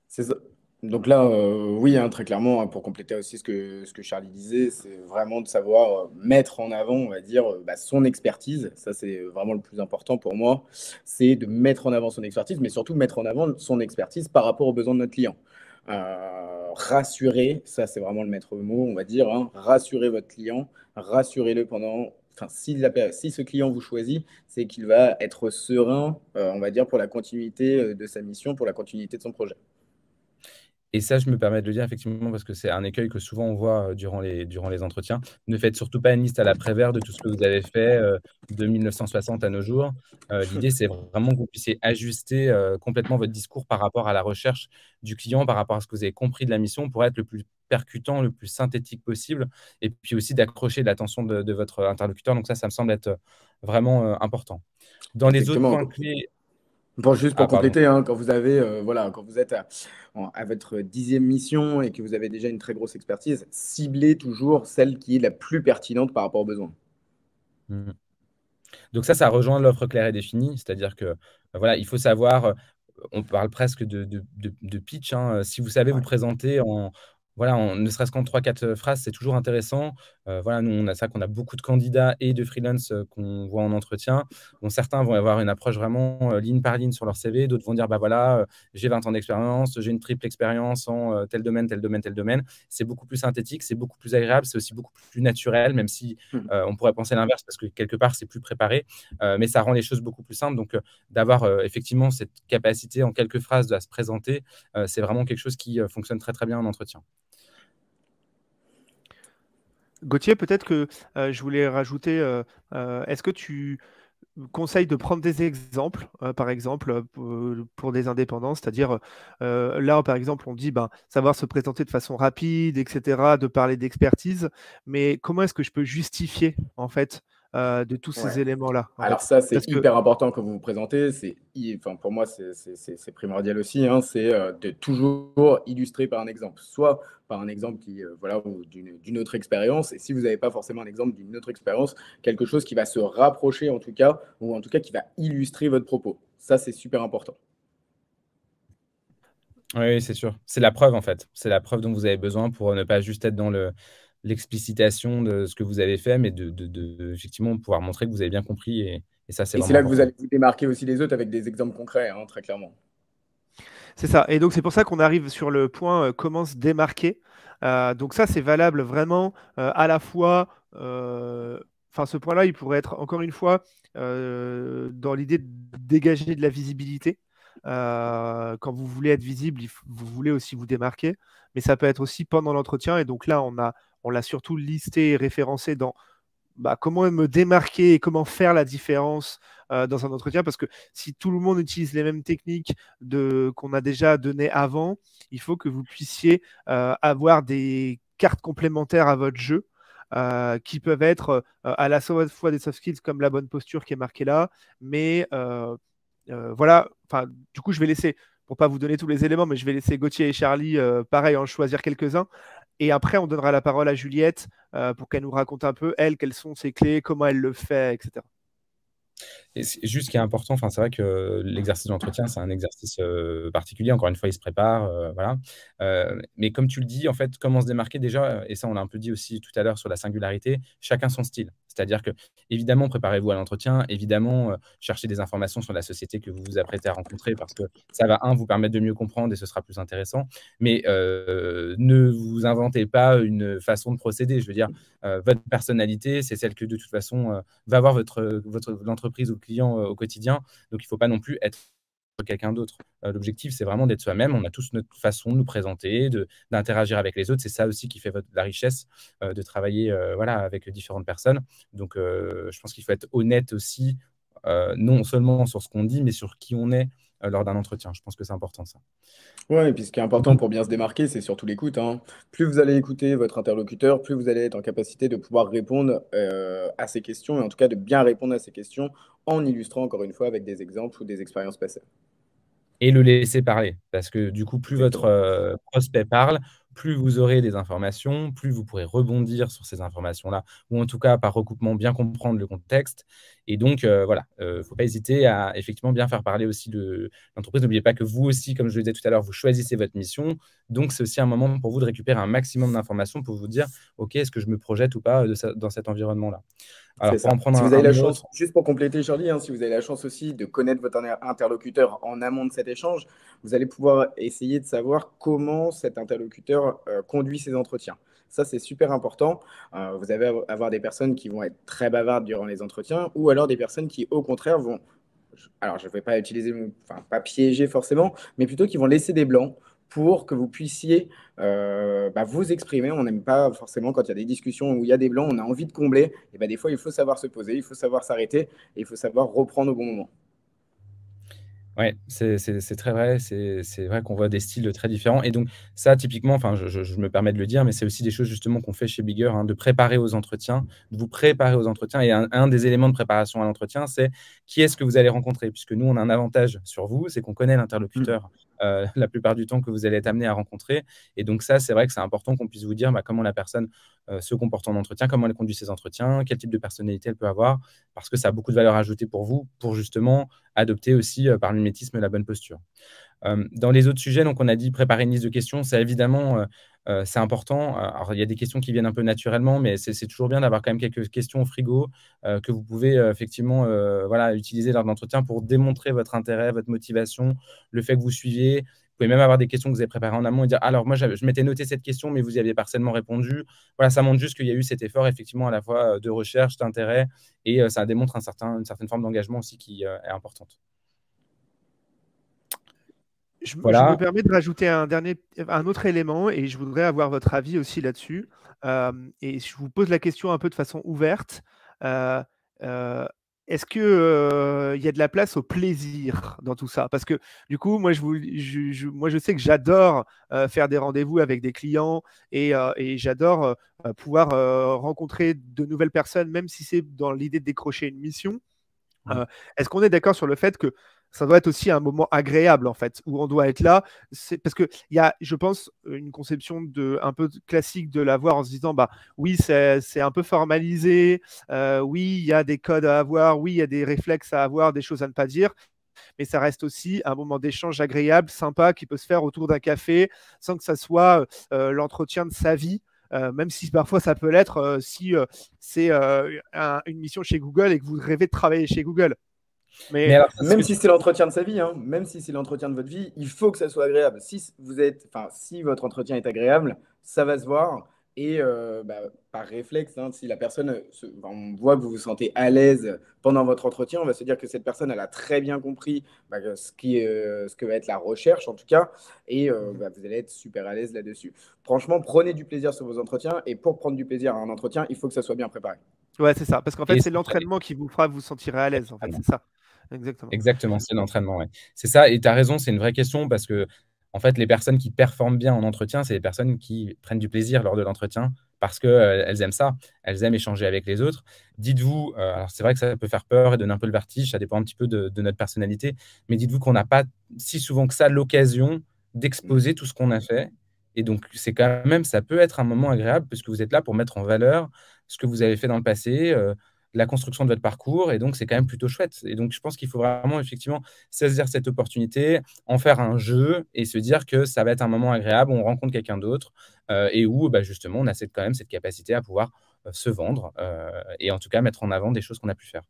C'est ça. Donc là, oui, hein, très clairement, hein, pour compléter aussi ce que Charlie disait, c'est vraiment de savoir mettre en avant, on va dire, son expertise. Ça, c'est vraiment le plus important pour moi. C'est de mettre en avant son expertise, mais surtout mettre en avant son expertise par rapport aux besoins de notre client. Rassurer, ça, c'est vraiment le maître mot, on va dire. Hein, rassurer votre client, rassurez-le pendant. Enfin, si ce client vous choisit, c'est qu'il va être serein, on va dire, pour la continuité de sa mission, pour la continuité de son projet. Et ça, je me permets de le dire effectivement parce que c'est un écueil que souvent on voit durant les entretiens. Ne faites surtout pas une liste à la Prévert de tout ce que vous avez fait de 1960 à nos jours. L'idée, c'est vraiment que vous puissiez ajuster complètement votre discours par rapport à la recherche du client, par rapport à ce que vous avez compris de la mission pour être le plus percutant, le plus synthétique possible et puis aussi d'accrocher l'attention de votre interlocuteur. Donc ça me semble être vraiment important. Dans les autres Exactement. points clés… Juste pour Ah, pardon. compléter, hein, quand vous êtes à votre 10e mission et que vous avez déjà une très grosse expertise, ciblez toujours celle qui est la plus pertinente par rapport aux besoins. Mhm. Donc ça rejoint l'offre claire et définie, c'est-à-dire que voilà, il faut savoir, on parle presque de pitch, hein, si vous savez vous présenter ne serait-ce qu'en 3-4 phrases, c'est toujours intéressant. Voilà, nous, on a ça qu'on a beaucoup de candidats et de freelance qu'on voit en entretien. Bon, certains vont avoir une approche vraiment ligne par ligne sur leur CV, d'autres vont dire, bah voilà, j'ai 20 ans d'expérience, j'ai une triple expérience en tel domaine, tel domaine, tel domaine. C'est beaucoup plus synthétique, c'est beaucoup plus agréable, c'est aussi beaucoup plus naturel, même si on pourrait penser l'inverse parce que quelque part, c'est plus préparé, mais ça rend les choses beaucoup plus simples. Donc, d'avoir effectivement cette capacité en quelques phrases à se présenter, c'est vraiment quelque chose qui fonctionne très, très bien en entretien. Gauthier, peut-être que je voulais rajouter, est-ce que tu conseilles de prendre des exemples, par exemple, pour des indépendants, c'est-à-dire là, par exemple, on dit savoir se présenter de façon rapide, etc., de parler d'expertise, mais comment est-ce que je peux justifier, en fait, de tous ces éléments-là Alors ça, c'est hyper important quand vous vous présentez. Pour moi, c'est primordial aussi. Hein, c'est de toujours illustrer par un exemple. Soit par un exemple ou d'une autre expérience. Et si vous n'avez pas forcément un exemple d'une autre expérience, quelque chose qui va se rapprocher en tout cas, ou en tout cas qui va illustrer votre propos. Ça, c'est super important. Oui, c'est sûr. C'est la preuve, en fait. C'est la preuve dont vous avez besoin pour ne pas juste être dans l'explicitation de ce que vous avez fait, mais effectivement pouvoir montrer que vous avez bien compris. Et ça, c'est Et c'est vraiment là que vous important. allez vous démarquer aussi des autres avec des exemples concrets, hein, très clairement. C'est ça. Et donc, c'est pour ça qu'on arrive sur le point comment se démarquer. Donc, ça, c'est valable vraiment à la fois. Enfin, ce point-là, il pourrait être encore une fois dans l'idée de dégager de la visibilité. Quand vous voulez être visible, vous voulez aussi vous démarquer. Mais ça peut être aussi pendant l'entretien. Et donc là, on l'a surtout listé et référencé dans comment me démarquer et comment faire la différence dans un entretien, parce que si tout le monde utilise les mêmes techniques qu'on a déjà données avant, il faut que vous puissiez avoir des cartes complémentaires à votre jeu qui peuvent être à la fois des soft skills comme la bonne posture qui est marquée là, mais voilà, du coup je vais laisser, pour pas vous donner tous les éléments, mais je vais laisser Gauthier et Charlie pareil en choisir quelques-uns. Et après, on donnera la parole à Juliette pour qu'elle nous raconte un peu, elle, quelles sont ses clés, comment elle le fait, etc. Et juste ce qui est important, c'est vrai que l'exercice d'entretien, c'est un exercice particulier. Encore une fois, il se prépare, voilà. Mais comme tu le dis, en fait, comment se démarquer déjà, et ça, on l'a un peu dit aussi tout à l'heure sur la singularité, chacun son style. C'est-à-dire que, évidemment, préparez-vous à l'entretien, évidemment, cherchez des informations sur la société que vous vous apprêtez à rencontrer parce que ça va, vous permettre de mieux comprendre et ce sera plus intéressant. Mais ne vous inventez pas une façon de procéder. Je veux dire, votre personnalité, c'est celle que, de toute façon, va avoir l'entreprise ou le client au quotidien. Donc, il ne faut pas non plus être quelqu'un d'autre. L'objectif, c'est vraiment d'être soi-même. On a tous notre façon de nous présenter, d'interagir avec les autres. C'est ça aussi qui fait la richesse de travailler voilà, avec différentes personnes. Donc, je pense qu'il faut être honnête aussi, non seulement sur ce qu'on dit, mais sur qui on est lors d'un entretien. Je pense que c'est important, ça. Ouais, et puis ce qui est important pour bien se démarquer, c'est surtout l'écoute, hein. Plus vous allez écouter votre interlocuteur, plus vous allez être en capacité de pouvoir répondre à ses questions, et en tout cas de bien répondre à ses questions en illustrant encore une fois avec des exemples ou des expériences passées. Et le laisser parler. Parce que du coup, plus Exactement. votre prospect parle, plus vous aurez des informations, plus vous pourrez rebondir sur ces informations-là, ou en tout cas, par recoupement, bien comprendre le contexte. Et donc, voilà, il ne faut pas hésiter à effectivement bien faire parler aussi l'entreprise. N'oubliez pas que vous aussi, comme je le disais tout à l'heure, vous choisissez votre mission. Donc, c'est aussi un moment pour vous de récupérer un maximum d'informations pour vous dire, OK, est-ce que je me projette ou pas dans cet environnement-là? Alors, C'est pour en ça. prendre Si vous avez un la autre, chance, juste pour compléter, Charlie, hein, si vous avez la chance aussi de connaître votre interlocuteur en amont de cet échange, vous allez pouvoir essayer de savoir comment cet interlocuteur conduit ses entretiens. Ça, c'est super important. Vous allez avoir des personnes qui vont être très bavardes durant les entretiens ou alors des personnes qui, au contraire, vont, alors je ne vais pas utiliser le mot, enfin, pas piéger forcément, mais plutôt qui vont laisser des blancs pour que vous puissiez vous exprimer. On n'aime pas forcément quand il y a des discussions où il y a des blancs, on a envie de combler. Et des fois, il faut savoir se poser, il faut savoir s'arrêter et il faut savoir reprendre au bon moment. ouais, c'est très vrai. C'est vrai qu'on voit des styles très différents. Et donc, ça, typiquement, je me permets de le dire, mais c'est aussi des choses justement qu'on fait chez Bigger, de préparer aux entretiens, de vous préparer aux entretiens. Et un des éléments de préparation à l'entretien, c'est qui est-ce que vous allez rencontrer. Puisque nous, on a un avantage sur vous, c'est qu'on connaît l'interlocuteur la plupart du temps que vous allez être amené à rencontrer. Et donc, ça, c'est vrai que c'est important qu'on puisse vous dire comment la personne se comporte en entretien, comment elle conduit ses entretiens, quel type de personnalité elle peut avoir, parce que ça a beaucoup de valeur ajoutée pour vous, pour justement adopter aussi par le mimétisme la bonne posture. Dans les autres sujets, donc on a dit préparer une liste de questions, c'est évidemment c'est important. Alors, il y a des questions qui viennent un peu naturellement, mais c'est toujours bien d'avoir quand même quelques questions au frigo que vous pouvez effectivement voilà, utiliser lors de l'entretien pour démontrer votre intérêt, votre motivation, le fait que vous suiviez. Vous pouvez même avoir des questions que vous avez préparées en amont et dire alors moi je m'étais noté cette question, mais vous y aviez partiellement répondu. Voilà, ça montre juste qu'il y a eu cet effort effectivement à la fois de recherche, d'intérêt, et ça démontre une certaine forme d'engagement aussi qui est importante. Je me Voilà. permets de rajouter un autre élément et je voudrais avoir votre avis aussi là-dessus. Et je vous pose la question un peu de façon ouverte. Est-ce qu'il y a de la place au plaisir dans tout ça? Parce que du coup, moi, je sais que j'adore faire des rendez-vous avec des clients et j'adore pouvoir rencontrer de nouvelles personnes, même si c'est dans l'idée de décrocher une mission. Est-ce qu'on est d'accord sur le fait que ça doit être aussi un moment agréable, en fait, où on doit être là? Parce qu'il y a, je pense, une conception un peu classique de l'avoir en se disant, oui, c'est un peu formalisé, oui, il y a des codes à avoir, oui, il y a des réflexes à avoir, des choses à ne pas dire, mais ça reste aussi un moment d'échange agréable, sympa, qui peut se faire autour d'un café, sans que ça soit l'entretien de sa vie. même si parfois ça peut l'être si c'est une mission chez Google et que vous rêvez de travailler chez Google. Mais alors, même si c'est l'entretien de sa vie, hein, même si c'est l'entretien de votre vie, il faut que ça soit agréable. Si votre entretien est agréable, ça va se voir. Et par réflexe, hein, si la personne, on voit que vous vous sentez à l'aise pendant votre entretien, on va se dire que cette personne, elle a très bien compris ce que va être la recherche, en tout cas, et vous allez être super à l'aise là-dessus. Franchement, prenez du plaisir sur vos entretiens, et pour prendre du plaisir à un entretien, il faut que ça soit bien préparé. Ouais, c'est ça. Parce qu'en fait, c'est l'entraînement qui vous fera vous sentir à l'aise. En fait, c'est ça. Exactement. Exactement, c'est l'entraînement. Ouais. C'est ça. Et tu as raison, c'est une vraie question parce que, en fait, les personnes qui performent bien en entretien, c'est les personnes qui prennent du plaisir lors de l'entretien parce qu'elles aiment ça. Elles aiment échanger avec les autres. Dites-vous, alors c'est vrai que ça peut faire peur et donner un peu le vertige, ça dépend un petit peu de notre personnalité, mais dites-vous qu'on n'a pas si souvent que ça l'occasion d'exposer tout ce qu'on a fait. Et donc, c'est quand même, ça peut être un moment agréable puisque vous êtes là pour mettre en valeur ce que vous avez fait dans le passé, la construction de votre parcours. Et donc, c'est quand même plutôt chouette. Et donc, je pense qu'il faut vraiment, effectivement, saisir cette opportunité, en faire un jeu et se dire que ça va être un moment agréable où on rencontre quelqu'un d'autre et où, justement, on a quand même cette capacité à pouvoir se vendre et en tout cas mettre en avant des choses qu'on a pu faire.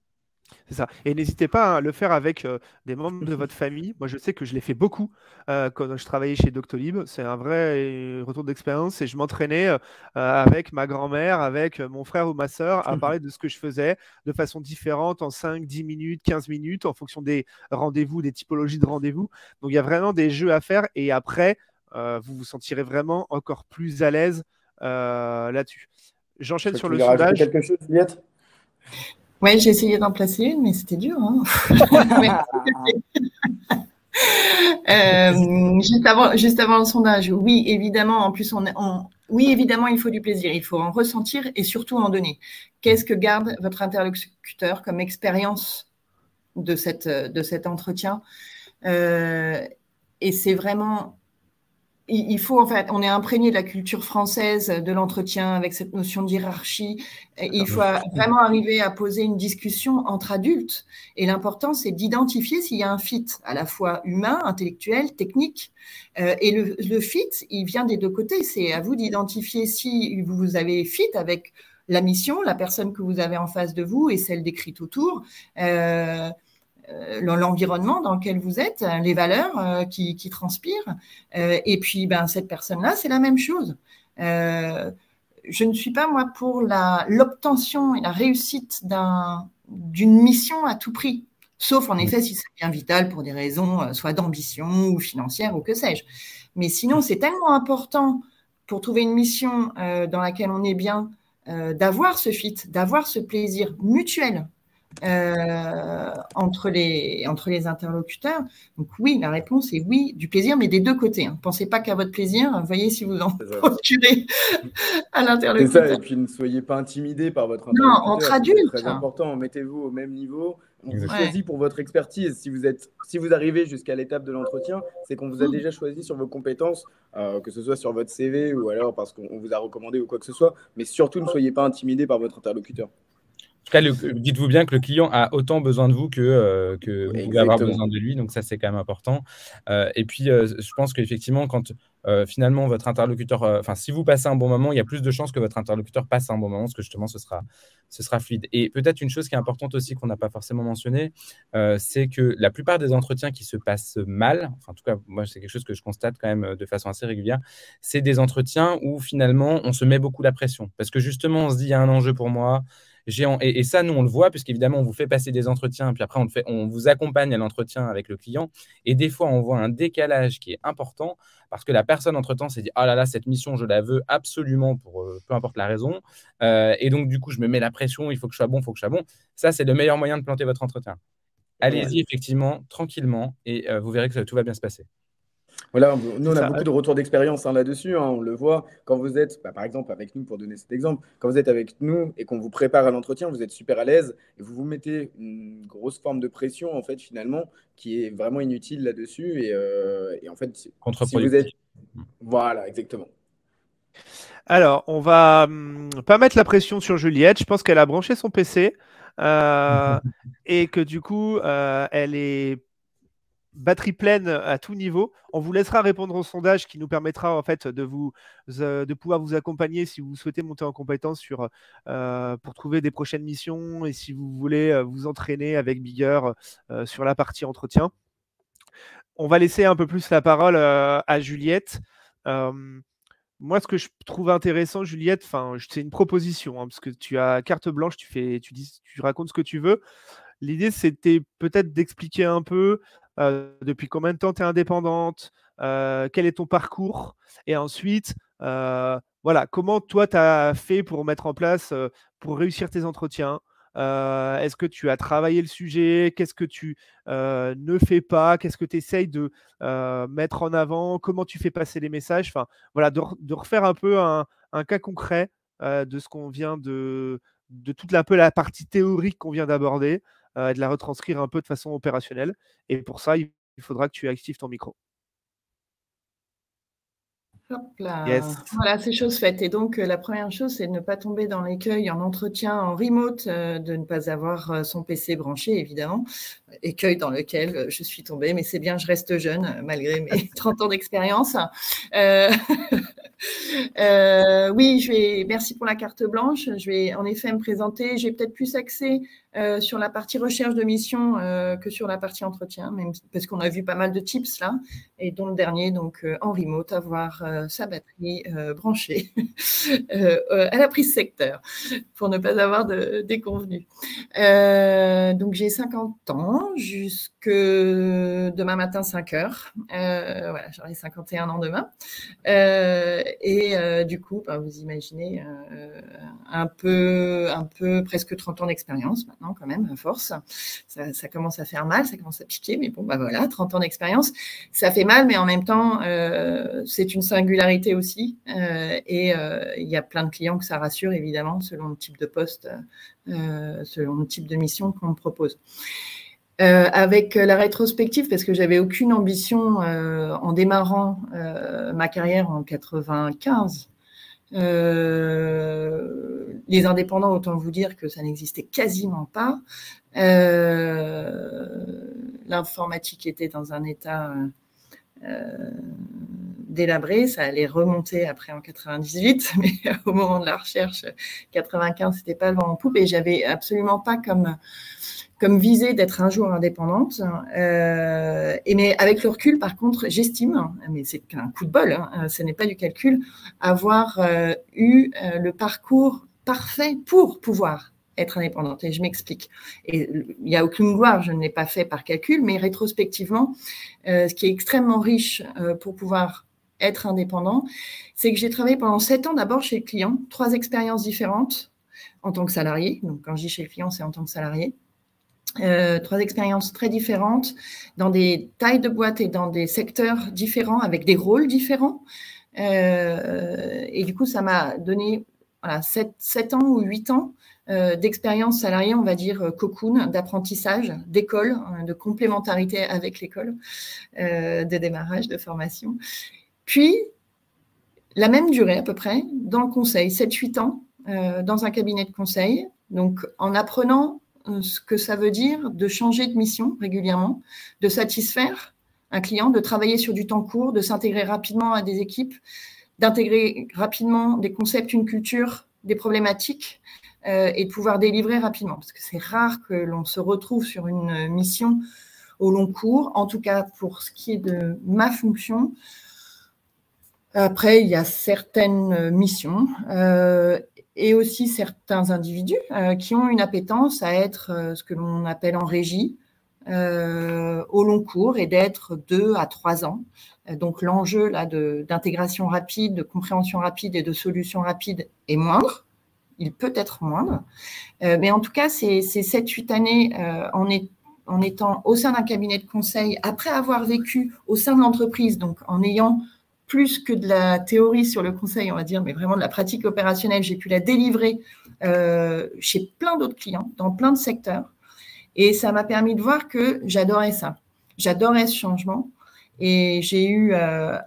C'est ça. Et n'hésitez pas à le faire avec des membres de votre famille. Moi, je sais que je l'ai fait beaucoup quand je travaillais chez Doctolib. C'est un vrai retour d'expérience. Et je m'entraînais avec ma grand-mère, avec mon frère ou ma sœur, à parler de ce que je faisais de façon différente en 5, 10 minutes, 15 minutes, en fonction des rendez-vous, des typologies de rendez-vous. Donc, il y a vraiment des jeux à faire. Et après, vous vous sentirez vraiment encore plus à l'aise là-dessus. J'enchaîne sur le sondage. Quelque chose, Juliette ? Oui, j'ai essayé d'en placer une, mais c'était dur. Hein. Juste avant le sondage, oui, évidemment. En plus, oui, évidemment, il faut du plaisir. Il faut en ressentir et surtout en donner. Qu'est-ce que garde votre interlocuteur comme expérience de cet entretien et c'est vraiment... Il faut, en fait, on est imprégné de la culture française, de l'entretien avec cette notion d'hiérarchie. Il faut vraiment arriver à poser une discussion entre adultes. Et l'important, c'est d'identifier s'il y a un fit, à la fois humain, intellectuel, technique. Et le fit, il vient des deux côtés. C'est à vous d'identifier si vous avez fit avec la mission, la personne que vous avez en face de vous et celle décrite autour. L'environnement dans lequel vous êtes, les valeurs qui transpirent. Et puis, cette personne-là, c'est la même chose. Je ne suis pas, moi, pour l'obtention et la réussite d'une mission à tout prix. Sauf, en effet, si c'est bien vital pour des raisons soit d'ambition ou financière ou que sais-je. Mais sinon, c'est tellement important pour trouver une mission dans laquelle on est bien, d'avoir ce fit, d'avoir ce plaisir mutuel entre les interlocuteurs. Donc oui, la réponse est oui, du plaisir, mais des deux côtés. Hein. Pensez pas qu'à votre plaisir, voyez si vous en procurez à l'interlocuteur. C'est ça, et puis ne soyez pas intimidés par votre interlocuteur. Non, entre adultes. C'est très important, mettez-vous au même niveau. On vous choisit pour votre expertise. Si vous arrivez jusqu'à l'étape de l'entretien, c'est qu'on vous a déjà choisi sur vos compétences, que ce soit sur votre CV ou alors parce qu'on vous a recommandé ou quoi que ce soit. Mais surtout, ne soyez pas intimidés par votre interlocuteur. En tout cas, dites-vous bien que le client a autant besoin de vous que vous pouvez avoir besoin de lui. Donc, ça, c'est quand même important. Et puis, je pense qu'effectivement, quand finalement votre interlocuteur, si vous passez un bon moment, il y a plus de chances que votre interlocuteur passe un bon moment, parce que justement, ce sera fluide. Et peut-être une chose qui est importante aussi qu'on n'a pas forcément mentionné, c'est que la plupart des entretiens qui se passent mal, en tout cas, moi, c'est quelque chose que je constate quand même de façon assez régulière, c'est des entretiens où finalement, on se met beaucoup la pression. Parce que justement, on se dit, il y a un enjeu pour moi. Et ça, nous, on le voit, puisqu'évidemment, on vous fait passer des entretiens, puis après, on vous accompagne à l'entretien avec le client. Et des fois, on voit un décalage qui est important parce que la personne, entre-temps, s'est dit « Ah là là, cette mission, je la veux absolument pour peu importe la raison. Et donc, du coup, je me mets la pression, il faut que je sois bon, il faut que je sois bon. » Ça, c'est le meilleur moyen de planter votre entretien. Allez-y, effectivement, tranquillement, et vous verrez que tout va bien se passer. Voilà, nous, on a beaucoup de retours d'expérience là-dessus. On le voit quand vous êtes, par exemple, avec nous, pour donner cet exemple, quand vous êtes avec nous et qu'on vous prépare à l'entretien, vous êtes super à l'aise et vous vous mettez une grosse forme de pression, en fait, finalement, qui est vraiment inutile là-dessus. Et en fait, si vous êtes... Voilà, exactement. Alors, on va pas mettre la pression sur Juliette. Je pense qu'elle a branché son PC et que du coup, elle est batterie pleine à tout niveau. On vous laissera répondre au sondage qui nous permettra en fait de pouvoir vous accompagner si vous souhaitez monter en compétence pour trouver des prochaines missions et si vous voulez vous entraîner avec Bigger sur la partie entretien. On va laisser un peu plus la parole à Juliette. Moi, ce que je trouve intéressant, Juliette, c'est une proposition, parce que tu as carte blanche, tu racontes ce que tu veux. L'idée, c'était peut-être d'expliquer un peu depuis combien de temps tu es indépendante, quel est ton parcours, et ensuite, voilà, comment toi, tu as fait pour mettre en place, pour réussir tes entretiens. Est-ce que tu as travaillé le sujet? Qu'est-ce que tu ne fais pas? Qu'est-ce que tu essayes de mettre en avant? Comment tu fais passer les messages? Enfin, voilà, de refaire un peu un cas concret de ce qu'on vient de toute la partie théorique qu'on vient d'aborder, et de la retranscrire un peu de façon opérationnelle. Et pour ça, il faudra que tu actives ton micro. Hop là. Yes. Voilà, c'est chose faite. Et donc, la première chose, c'est de ne pas tomber dans l'écueil en entretien, en remote, de ne pas avoir son PC branché, évidemment. Écueil dans lequel je suis tombée, mais c'est bien, je reste jeune, malgré mes 30 ans d'expérience. Oui, merci pour la carte blanche. Je vais en effet me présenter. J'ai peut-être plus axé sur la partie recherche de mission que sur la partie entretien, même parce qu'on a vu pas mal de tips là, et dont le dernier, donc en remote, avoir sa batterie branchée à la prise secteur pour ne pas avoir de déconvenus. Donc j'ai 50 ans jusque demain matin 5 heures. Voilà, j'aurai 51 ans demain. Du coup, vous imaginez un peu presque 30 ans d'expérience maintenant quand même, à force. Ça commence à faire mal, ça commence à piquer, mais bon, voilà, 30 ans d'expérience, ça fait mal, mais en même temps, c'est une singularité aussi. Il y a plein de clients que ça rassure, évidemment, selon le type de poste, selon le type de mission qu'on me propose. Avec la rétrospective, parce que j'avais aucune ambition en démarrant ma carrière en 95. Les indépendants, autant vous dire que ça n'existait quasiment pas. L'informatique était dans un état délabré, ça allait remonter après en 98, mais au moment de la recherche, 95, c'était pas le vent en poupe, et j'avais absolument pas comme visée d'être un jour indépendante. Mais avec le recul, par contre, j'estime, mais c'est un coup de bol, hein, ce n'est pas du calcul, avoir eu le parcours parfait pour pouvoir être indépendante. Et je m'explique. Et il n'y a aucune gloire, je ne l'ai pas fait par calcul, mais rétrospectivement, ce qui est extrêmement riche pour pouvoir être indépendant, c'est que j'ai travaillé pendant 7 ans d'abord chez le client, 3 expériences différentes en tant que salarié. Donc, quand je dis chez le client, c'est en tant que salarié. 3 expériences très différentes, dans des tailles de boîtes et dans des secteurs différents, avec des rôles différents. Et du coup, ça m'a donné 7 ans ou 8 ans d'expérience salariée, on va dire cocoon, d'apprentissage, d'école, de complémentarité avec l'école, de démarrage, de formation. Puis, la même durée à peu près, dans le conseil, 7-8 ans, dans un cabinet de conseil, donc en apprenant ce que ça veut dire de changer de mission régulièrement, de satisfaire un client, de travailler sur du temps court, de s'intégrer rapidement à des équipes, d'intégrer rapidement des concepts, une culture, des problématiques, et de pouvoir délivrer rapidement. Parce que c'est rare que l'on se retrouve sur une mission au long cours, en tout cas pour ce qui est de ma fonction. Après, il y a certaines missions et aussi certains individus qui ont une appétence à être ce que l'on appelle en régie au long cours et d'être 2 à 3 ans. Donc l'enjeu là d'intégration rapide, de compréhension rapide et de solution rapide est moindre. Il peut être moindre. Mais en tout cas, ces 7-8 années en étant au sein d'un cabinet de conseil, après avoir vécu au sein de l'entreprise, donc en ayant plus que de la théorie sur le conseil, on va dire, mais vraiment de la pratique opérationnelle, j'ai pu la délivrer chez plein d'autres clients, dans plein de secteurs. Et ça m'a permis de voir que j'adorais ça. J'adorais ce changement. Et j'ai eu un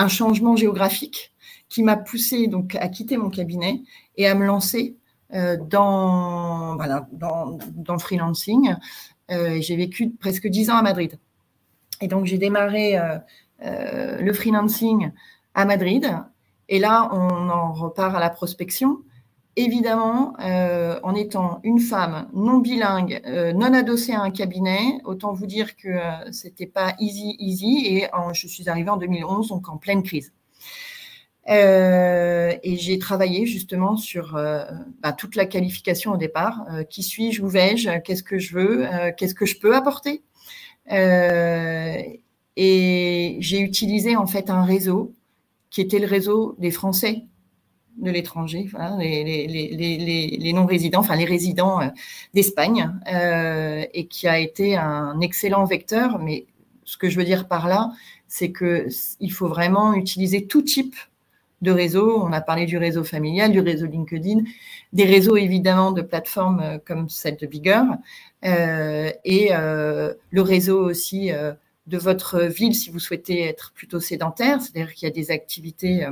changement géographique qui m'a poussée donc à quitter mon cabinet et à me lancer dans le freelancing J'ai vécu presque 10 ans à Madrid. Et donc, j'ai démarré le freelancing à Madrid. Et là, on en repart à la prospection. Évidemment, en étant une femme non bilingue, non adossée à un cabinet, autant vous dire que c'était pas easy. Et je suis arrivée en 2011, donc en pleine crise. Et j'ai travaillé justement sur toute la qualification au départ. Qui suis-je, où vais-je, qu'est-ce que je veux, qu'est-ce que je peux apporter. Et j'ai utilisé en fait un réseau qui était le réseau des Français de l'étranger, voilà, les non-résidents, enfin les résidents d'Espagne, et qui a été un excellent vecteur. Mais ce que je veux dire par là, c'est qu'il faut vraiment utiliser tout type de réseau. On a parlé du réseau familial, du réseau LinkedIn, des réseaux évidemment de plateformes comme celle de Bigger, et le réseau aussi de votre ville si vous souhaitez être plutôt sédentaire, c'est-à-dire qu'il y a des activités,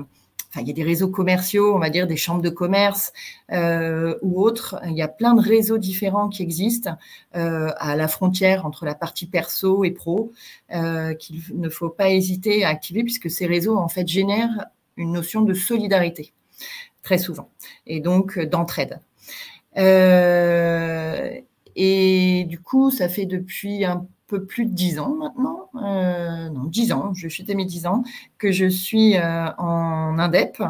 il y a des réseaux commerciaux, on va dire des chambres de commerce ou autres. Il y a plein de réseaux différents qui existent à la frontière entre la partie perso et pro, qu'il ne faut pas hésiter à activer puisque ces réseaux en fait génèrent une notion de solidarité très souvent et donc d'entraide. Et du coup, ça fait depuis un peu plus de 10 ans maintenant, non, 10 ans, je suis mes 10 ans, que je suis en Indep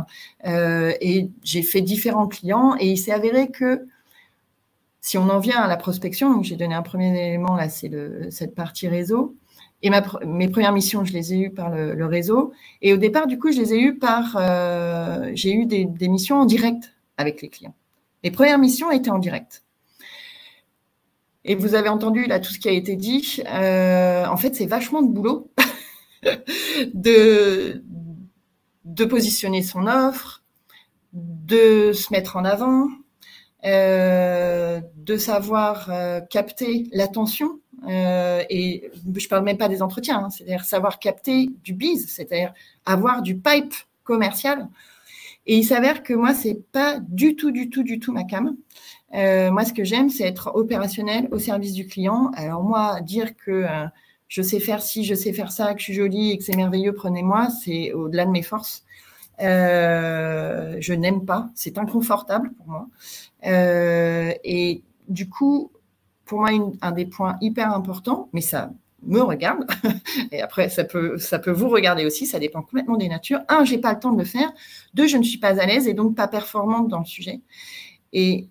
et j'ai fait différents clients et il s'est avéré que si on en vient à la prospection, donc j'ai donné un premier élément, là c'est cette partie réseau, et mes premières missions, je les ai eues par le réseau, et au départ, du coup, je les ai eues j'ai eu des missions en direct avec les clients. Les premières missions étaient en direct. Et vous avez entendu là tout ce qui a été dit. En fait, c'est vachement de boulot de positionner son offre, de se mettre en avant, de savoir capter l'attention. Et je parle même pas des entretiens, hein, c'est-à-dire savoir capter du biz, c'est-à-dire avoir du pipe commercial. Et il s'avère que moi, c'est pas du tout ma came. Moi, ce que j'aime, c'est être opérationnel au service du client. Alors moi, dire que je sais faire ci, je sais faire ça, que je suis jolie et que c'est merveilleux, prenez-moi, c'est au-delà de mes forces. Je n'aime pas, c'est inconfortable pour moi. Et du coup, pour moi, un des points hyper importants, mais ça me regarde, et après, ça peut vous regarder aussi, ça dépend complètement des natures. 1, j'ai pas le temps de le faire. 2, je ne suis pas à l'aise et donc pas performante dans le sujet. Et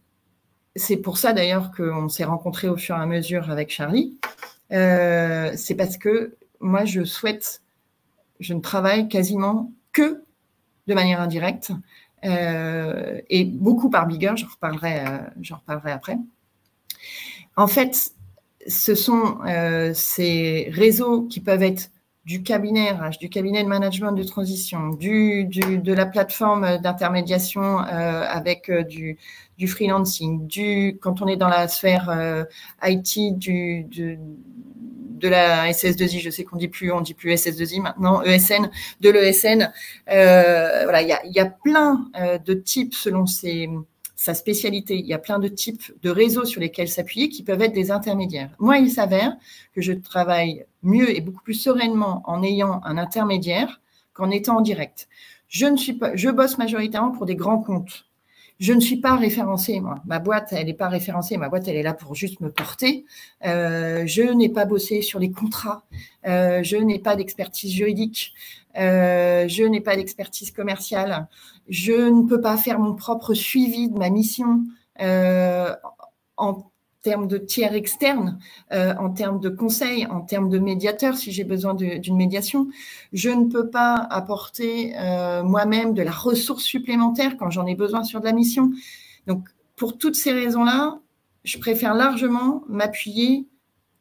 c'est pour ça d'ailleurs qu'on s'est rencontrés au fur et à mesure avec Charlie. C'est parce que moi, je ne travaille quasiment que de manière indirecte et beaucoup par Bigger, j'en reparlerai après. En fait, ce sont ces réseaux qui peuvent être du cabinet RH, du cabinet de management de transition, de la plateforme d'intermédiation avec du freelancing, quand on est dans la sphère IT, de la SS2I, je sais qu'on dit plus SS2I maintenant, ESN, de l'ESN. Voilà, il y a plein de types selon sa spécialité. Il y a plein de types de réseaux sur lesquels s'appuyer qui peuvent être des intermédiaires. Moi, il s'avère que je travaille mieux et beaucoup plus sereinement en ayant un intermédiaire qu'en étant en direct. Je bosse majoritairement pour des grands comptes. Je ne suis pas référencée, moi. Ma boîte, elle n'est pas référencée. Ma boîte, elle est là pour juste me porter. Je n'ai pas bossé sur les contrats. Je n'ai pas d'expertise juridique. Je n'ai pas d'expertise commerciale. Je ne peux pas faire mon propre suivi de ma mission en termes de tiers externes, en termes de conseils, en termes de médiateurs, si j'ai besoin d'une médiation. Je ne peux pas apporter moi-même de la ressource supplémentaire quand j'en ai besoin sur de la mission. Donc, pour toutes ces raisons-là, je préfère largement m'appuyer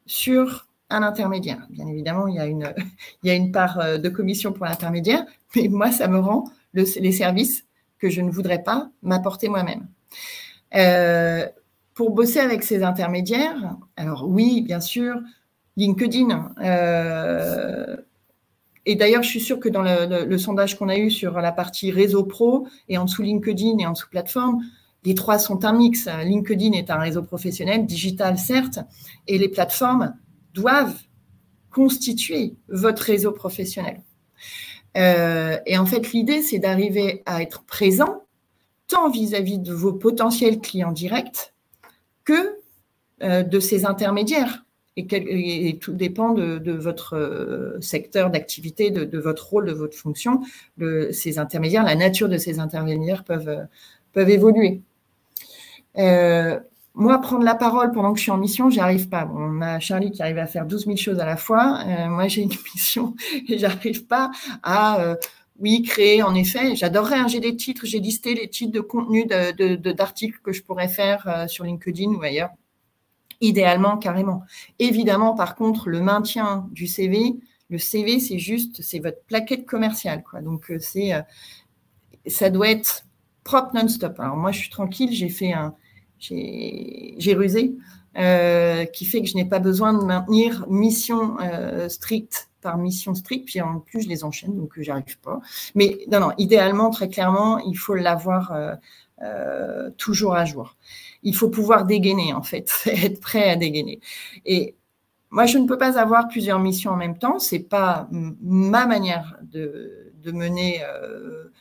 sur un intermédiaire. Bien évidemment, il y a une part de commission pour l'intermédiaire, mais moi, ça me rend les services que je ne voudrais pas m'apporter moi-même. Pour bosser avec ces intermédiaires, alors oui, bien sûr, LinkedIn. Et d'ailleurs, je suis sûre que dans le sondage qu'on a eu sur la partie réseau pro et en dessous LinkedIn et en dessous plateforme, les trois sont un mix. LinkedIn est un réseau professionnel, digital certes, et les plateformes doivent constituer votre réseau professionnel. Et en fait, l'idée, c'est d'arriver à être présent tant vis-à-vis de vos potentiels clients directs que de ces intermédiaires. Et tout dépend de votre secteur d'activité, de votre rôle, de votre fonction. Ces intermédiaires, la nature de ces intermédiaires peuvent évoluer. Moi, prendre la parole pendant que je suis en mission, j'y arrive pas. Bon, on a Charlie qui arrive à faire 12 000 choses à la fois. Moi, j'ai une mission et j'arrive pas à, oui, créer. En effet, j'adorerais, j'ai des titres, j'ai listé les titres de contenu d'articles que je pourrais faire sur LinkedIn ou ailleurs. Idéalement, carrément. Évidemment, par contre, le maintien du CV, le CV, c'est votre plaquette commerciale, quoi. Donc, ça doit être propre non-stop. Alors, moi, je suis tranquille, j'ai rusé, qui fait que je n'ai pas besoin de maintenir mission stricte par mission stricte, puis en plus, je les enchaîne, donc j'y arrive pas. Mais non, idéalement, très clairement, il faut l'avoir toujours à jour. Il faut pouvoir dégainer, en fait, être prêt à dégainer. Et moi, je ne peux pas avoir plusieurs missions en même temps. Ce n'est pas ma manière de mener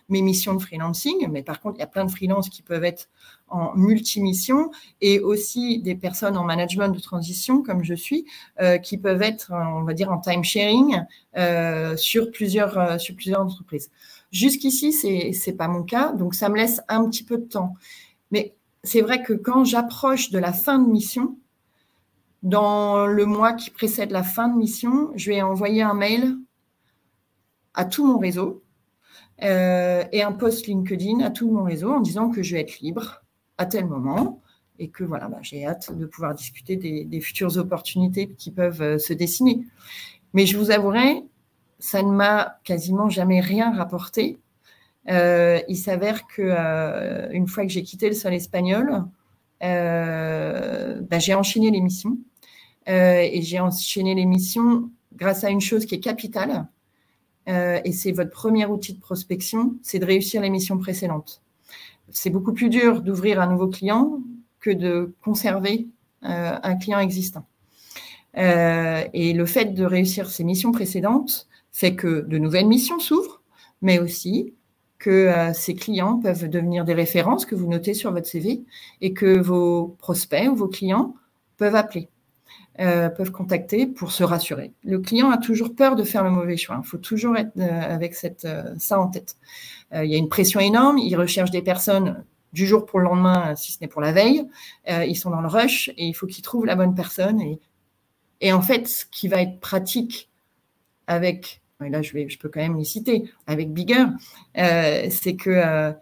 mes missions de freelancing. Mais par contre, il y a plein de freelances qui peuvent être en multimission et aussi des personnes en management de transition, comme je suis, qui peuvent être, on va dire, en time sharing sur plusieurs entreprises. Jusqu'ici, ce n'est pas mon cas. Donc, ça me laisse un petit peu de temps. Mais c'est vrai que quand j'approche de la fin de mission, dans le mois qui précède la fin de mission, je vais envoyer un mail à tout mon réseau et un post LinkedIn à tout mon réseau en disant que je vais être libre à tel moment et que voilà, j'ai hâte de pouvoir discuter des futures opportunités qui peuvent se dessiner. Mais je vous avouerai, ça ne m'a quasiment jamais rien rapporté. Il s'avère qu'une fois que j'ai quitté le sol espagnol, j'ai enchaîné les missions. Et j'ai enchaîné les missions grâce à une chose qui est capitale, et c'est votre premier outil de prospection, c'est de réussir les missions précédentes. C'est beaucoup plus dur d'ouvrir un nouveau client que de conserver un client existant. Et le fait de réussir ces missions précédentes fait que de nouvelles missions s'ouvrent, mais aussi que ces clients peuvent devenir des références que vous notez sur votre CV et que vos prospects ou vos clients peuvent appeler. Peuvent contacter pour se rassurer. Le client a toujours peur de faire le mauvais choix. Il faut toujours être avec ça en tête. Il y a une pression énorme. Ils recherchent des personnes du jour pour le lendemain, si ce n'est pour la veille. Ils sont dans le rush et il faut qu'ils trouvent la bonne personne. Et en fait, ce qui va être pratique avec, et là je peux quand même les citer, avec Bigger, c'est que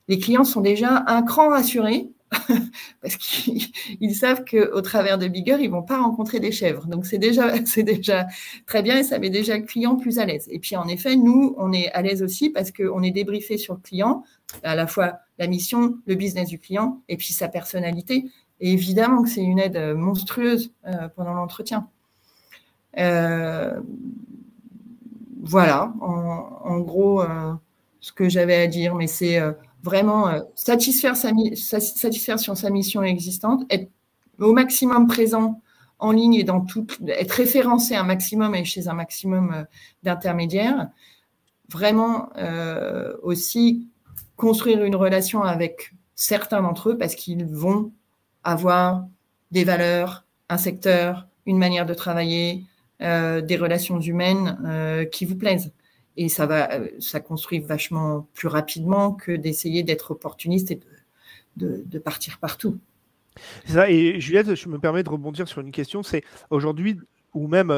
les clients sont déjà un cran rassurés parce qu'ils savent qu'au travers de Bigger, ils ne vont pas rencontrer des chèvres. Donc, c'est déjà très bien et ça met déjà le client plus à l'aise. Et puis, en effet, nous, on est à l'aise aussi parce qu'on est débriefé sur le client, à la fois la mission, le business du client et puis sa personnalité. Et évidemment que c'est une aide monstrueuse pendant l'entretien. Voilà, en gros, ce que j'avais à dire, mais c'est vraiment satisfaire sur sa mission existante, être au maximum présent en ligne et être référencé un maximum et chez un maximum d'intermédiaires. Vraiment aussi construire une relation avec certains d'entre eux parce qu'ils vont avoir des valeurs, un secteur, une manière de travailler, des relations humaines qui vous plaisent. Et ça construit vachement plus rapidement que d'essayer d'être opportuniste et de partir partout. C'est ça. Et Juliette, je me permets de rebondir sur une question. C'est aujourd'hui, ou même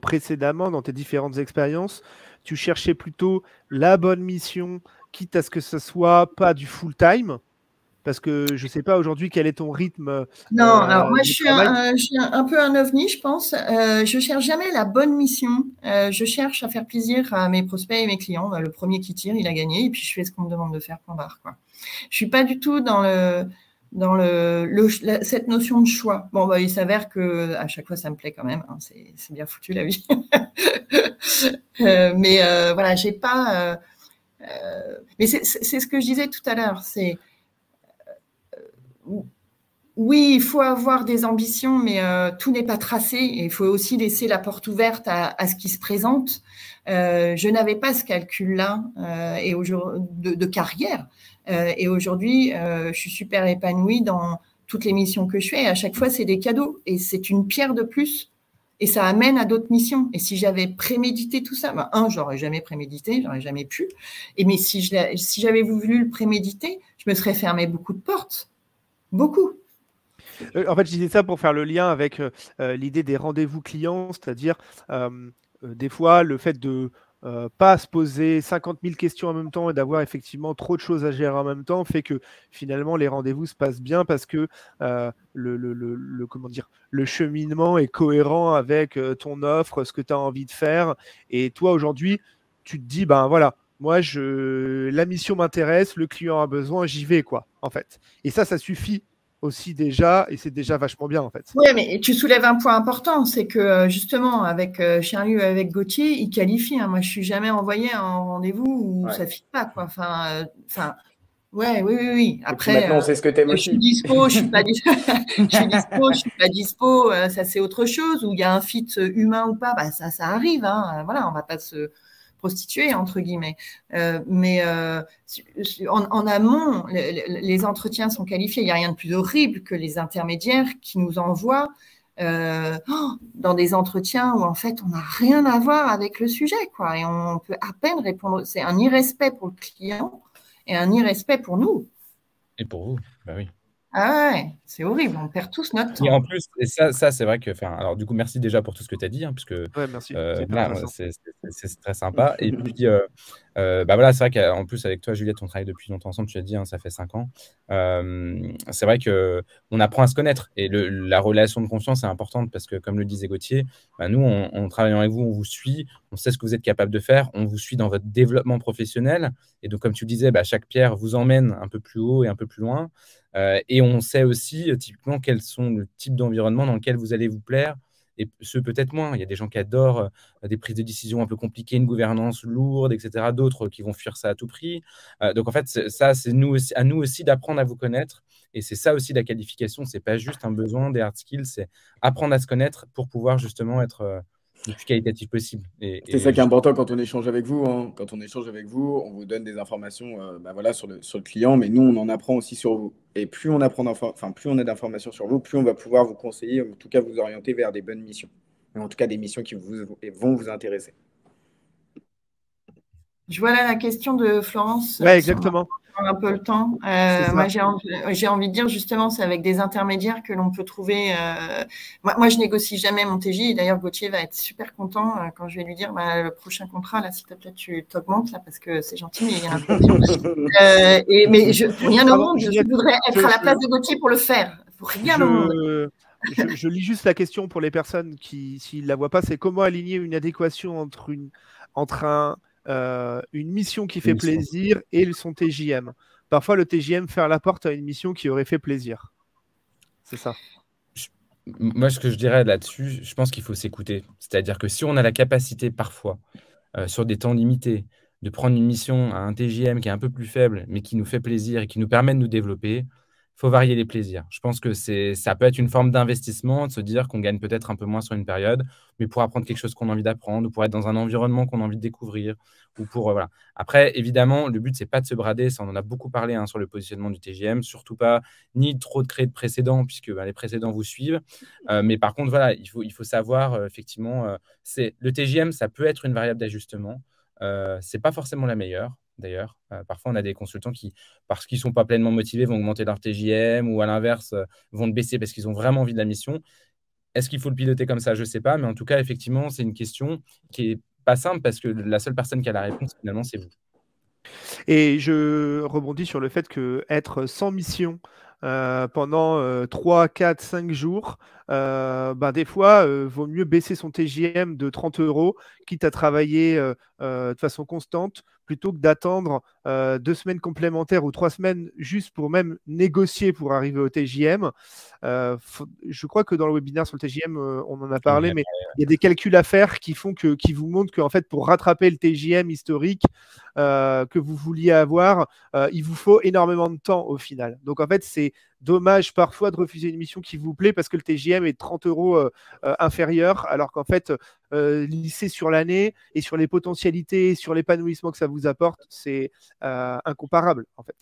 précédemment, dans tes différentes expériences, tu cherchais plutôt la bonne mission, quitte à ce que ce soit pas du full-time. Parce que je ne sais pas aujourd'hui quel est ton rythme. Non, alors moi je suis un peu un ovni, je pense. Je cherche jamais la bonne mission. Je cherche à faire plaisir à mes prospects et mes clients. Le premier qui tire, il a gagné. Et puis je fais ce qu'on me demande de faire, point barre, quoi. Je suis pas du tout dans cette notion de choix. Bon, il s'avère que à chaque fois ça me plaît quand même. Hein, c'est bien foutu la vie. Mais voilà, j'ai pas. Mais c'est ce que je disais tout à l'heure. C'est Oui, il faut avoir des ambitions, mais tout n'est pas tracé. Et il faut aussi laisser la porte ouverte à ce qui se présente. Je n'avais pas ce calcul-là de carrière. Et aujourd'hui, je suis super épanouie dans toutes les missions que je fais. Et à chaque fois, c'est des cadeaux. Et c'est une pierre de plus. Et ça amène à d'autres missions. Et si j'avais prémédité tout ça, j'aurais jamais prémédité, j'aurais jamais pu. Mais si j'avais voulu le préméditer, je me serais fermé beaucoup de portes. Beaucoup. En fait, je disais ça pour faire le lien avec l'idée des rendez-vous clients, c'est-à-dire des fois le fait de pas se poser 50 000 questions en même temps et d'avoir effectivement trop de choses à gérer en même temps fait que finalement les rendez-vous se passent bien parce que comment dire, le cheminement est cohérent avec ton offre, ce que tu as envie de faire. Et toi aujourd'hui, tu te dis, ben voilà, moi la mission m'intéresse, le client a besoin, j'y vais quoi, en fait. Et ça suffit aussi déjà, et c'est déjà vachement bien en fait. Oui, mais tu soulèves un point important, c'est que justement avec Charlie ou avec Gauthier, ils qualifient. Moi, je suis jamais envoyée en rendez-vous où ça ne fit pas, quoi. Oui. Après, maintenant, on sait ce que t'aimes je aussi. suis dispo, je suis pas dispo, je suis pas dispo. Ça, c'est autre chose. Où il y a un fit humain ou pas, ça arrive. Voilà, on va pas se prostituée, entre guillemets. Mais en amont, les entretiens sont qualifiés. Il n'y a rien de plus horrible que les intermédiaires qui nous envoient dans des entretiens où en fait on n'a rien à voir avec le sujet, quoi. Et on peut à peine répondre. C'est un irrespect pour le client et un irrespect pour nous. Et pour vous, bah oui. Ah ouais, c'est horrible, on perd tous notre temps. Et en plus, et ça c'est vrai que, alors du coup, merci déjà pour tout ce que tu as dit, puisque ouais, merci. C'est très sympa. Et puis, voilà, c'est vrai qu'en plus, avec toi, Juliette, on travaille depuis longtemps ensemble, tu l'as dit, ça fait 5 ans. C'est vrai qu'on apprend à se connaître. Et la relation de confiance est importante parce que, comme le disait Gauthier, nous, on travaille avec vous, on vous suit, on sait ce que vous êtes capable de faire, on vous suit dans votre développement professionnel. Et donc, comme tu le disais, chaque pierre vous emmène un peu plus haut et un peu plus loin. Et on sait aussi typiquement quels sont le type d'environnement dans lequel vous allez vous plaire et ceux peut-être moins. Il y a des gens qui adorent des prises de décision un peu compliquées, une gouvernance lourde, etc. D'autres qui vont fuir ça à tout prix. Donc en fait, ça, c'est à nous aussi d'apprendre à vous connaître. Et c'est ça aussi la qualification. C'est pas juste un besoin des hard skills, c'est apprendre à se connaître pour pouvoir justement être le plus qualitatif possible. C'est ça qui est important quand on échange avec vous. Quand on échange avec vous, on vous donne des informations sur le client, mais nous, on en apprend aussi sur vous. Et plus on apprend plus on a d'informations sur vous, plus on va pouvoir vous conseiller, en tout cas vous orienter vers des bonnes missions. Et en tout cas, des missions qui vont vous intéresser. Je vois là la question de Florence. Ouais, exactement. Un peu le temps. Moi, j'ai envie de dire justement, c'est avec des intermédiaires que l'on peut trouver. Moi, je négocie jamais mon TJ. Et d'ailleurs, Gauthier va être super content quand je vais lui dire le prochain contrat, là, s'il te plaît, tu t'augmentes là parce que c'est gentil, mais il y a un peu. Mais pour rien au monde, je voudrais être à la place de Gauthier pour le faire. Pour rien au monde. Je lis juste la question pour les personnes qui, s'ils ne la voient pas, c'est comment aligner une adéquation entre une mission qui fait plaisir et son TJM. Parfois, le TJM ferme la porte à une mission qui aurait fait plaisir. C'est ça. Moi, ce que je dirais là-dessus, je pense qu'il faut s'écouter. C'est-à-dire que si on a la capacité parfois, sur des temps limités, de prendre une mission à un TJM qui est un peu plus faible, mais qui nous fait plaisir et qui nous permet de nous développer, il faut varier les plaisirs. Je pense que ça peut être une forme d'investissement, de se dire qu'on gagne peut-être un peu moins sur une période, mais pour apprendre quelque chose qu'on a envie d'apprendre, ou pour être dans un environnement qu'on a envie de découvrir, ou pour voilà. Après, évidemment, le but, c'est pas de se brader. Ça, on en a beaucoup parlé sur le positionnement du TJM, surtout pas ni trop de créer de précédents, puisque les précédents vous suivent. Mais par contre, voilà, il faut savoir effectivement, le TJM, ça peut être une variable d'ajustement. C'est pas forcément la meilleure. D'ailleurs, parfois, on a des consultants qui, parce qu'ils ne sont pas pleinement motivés, vont augmenter leur TJM ou à l'inverse, vont le baisser parce qu'ils ont vraiment envie de la mission. Est-ce qu'il faut le piloter comme ça? Je ne sais pas. Mais en tout cas, effectivement, c'est une question qui n'est pas simple parce que la seule personne qui a la réponse, finalement, c'est vous. Et je rebondis sur le fait qu'être sans mission pendant 3, 4, 5 jours, des fois, vaut mieux baisser son TJM de 30 €, quitte à travailler de façon constante, plutôt que d'attendre 2 semaines complémentaires ou 3 semaines juste pour même négocier pour arriver au TJM. Je crois que dans le webinaire sur le TJM, on en a parlé, mais il y a des calculs à faire qui vous montrent qu'en fait, pour rattraper le TJM historique que vous vouliez avoir, il vous faut énormément de temps au final. Donc en fait, c'est dommage parfois de refuser une mission qui vous plaît parce que le TJM est 30 € inférieur, alors qu'en fait, lisser sur l'année et sur les potentialités, sur l'épanouissement que ça vous apporte, c'est incomparable en fait.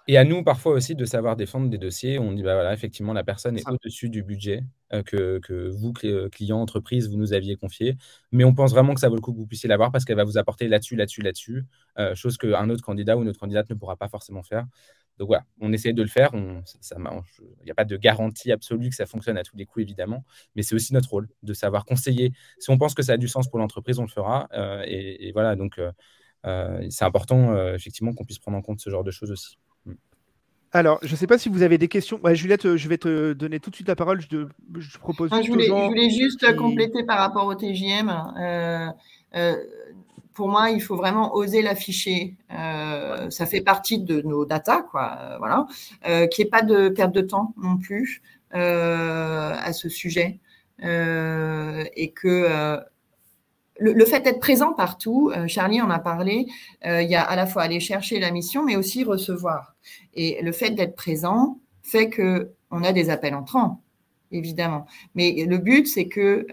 Et à nous, parfois aussi, de savoir défendre des dossiers où on dit, bah voilà, effectivement, la personne est au-dessus du budget que vous, client, entreprise, vous nous aviez confié. Mais on pense vraiment que ça vaut le coup que vous puissiez l'avoir parce qu'elle va vous apporter là-dessus, chose qu'un autre candidat ou une autre candidate ne pourra pas forcément faire. Donc voilà, on essaie de le faire. Il n'y a pas de garantie absolue que ça fonctionne à tous les coups, évidemment. Mais c'est aussi notre rôle de savoir conseiller. Si on pense que ça a du sens pour l'entreprise, on le fera. Et voilà, donc c'est important, effectivement, qu'on puisse prendre en compte ce genre de choses aussi. Alors, je ne sais pas si vous avez des questions. Juliette, je vais te donner tout de suite la parole. Je propose je voulais juste compléter par rapport au TJM. Pour moi, il faut vraiment oser l'afficher. Ça fait partie de nos data, quoi. Voilà. Qu'il n'y ait pas de perte de temps non plus à ce sujet. Et que le fait d'être présent partout, Charlie en a parlé, il y a à la fois aller chercher la mission, mais aussi recevoir. Et le fait d'être présent fait qu'on a des appels entrants, évidemment. Mais le but, c'est que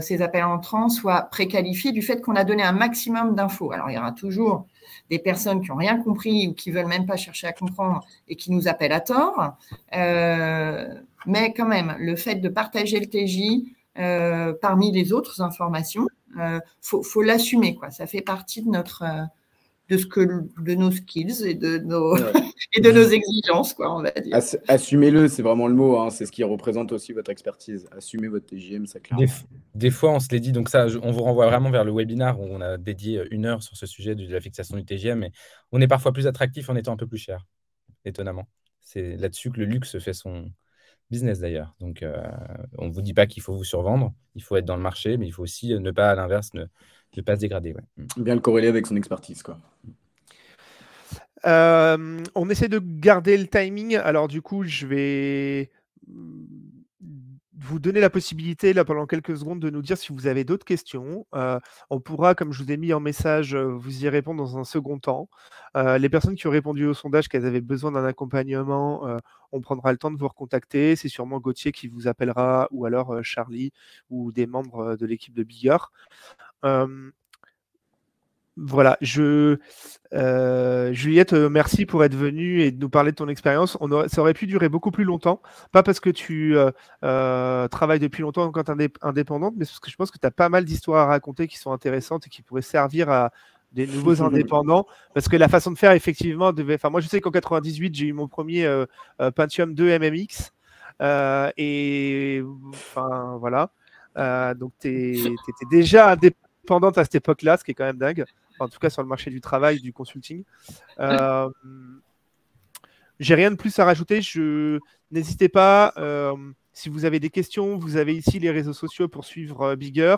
ces appels entrants soient préqualifiés du fait qu'on a donné un maximum d'infos. Alors, il y aura toujours des personnes qui n'ont rien compris ou qui ne veulent même pas chercher à comprendre et qui nous appellent à tort. Mais quand même, le fait de partager le TJ parmi les autres informations, faut l'assumer, quoi. Ça fait partie de de nos skills et de nos exigences, quoi, on va dire. Assumez-le, c'est vraiment le mot, hein. C'est ce qui représente aussi votre expertise. Assumez votre TJM, ça clair. Des fois, on se l'est dit, donc ça, on vous renvoie vraiment vers le webinaire où on a dédié 1 heure sur ce sujet de la fixation du TJM, mais on est parfois plus attractif en étant un peu plus cher, étonnamment. C'est là-dessus que le luxe fait son business d'ailleurs. Donc, on ne vous dit pas qu'il faut vous survendre, il faut être dans le marché, mais il faut aussi ne pas, à l'inverse, ne pas se dégrader. Ouais. Bien le corréler avec son expertise, quoi. On essaie de garder le timing. Alors du coup, je vais vous donner la possibilité, là, pendant quelques secondes, de nous dire si vous avez d'autres questions. On pourra, comme je vous ai mis en message, vous y répondre dans un second temps. Les personnes qui ont répondu au sondage qu'elles avaient besoin d'un accompagnement, on prendra le temps de vous recontacter. C'est sûrement Gauthier qui vous appellera, ou alors Charlie, ou des membres de l'équipe de Bigger. Voilà, Juliette, merci pour être venue et de nous parler de ton expérience. Ça aurait pu durer beaucoup plus longtemps, pas parce que tu travailles depuis longtemps en tant qu'indépendante, mais parce que je pense que tu as pas mal d'histoires à raconter qui sont intéressantes et qui pourraient servir à des nouveaux indépendants, parce que la façon de faire, effectivement, moi, je sais qu'en 98, j'ai eu mon premier Pentium 2 MMX, et enfin, voilà. Donc, tu étais déjà indépendante à cette époque-là, ce qui est quand même dingue. En tout cas sur le marché du travail, du consulting. J'ai rien de plus à rajouter. N'hésitez pas, si vous avez des questions, vous avez ici les réseaux sociaux pour suivre Bigger.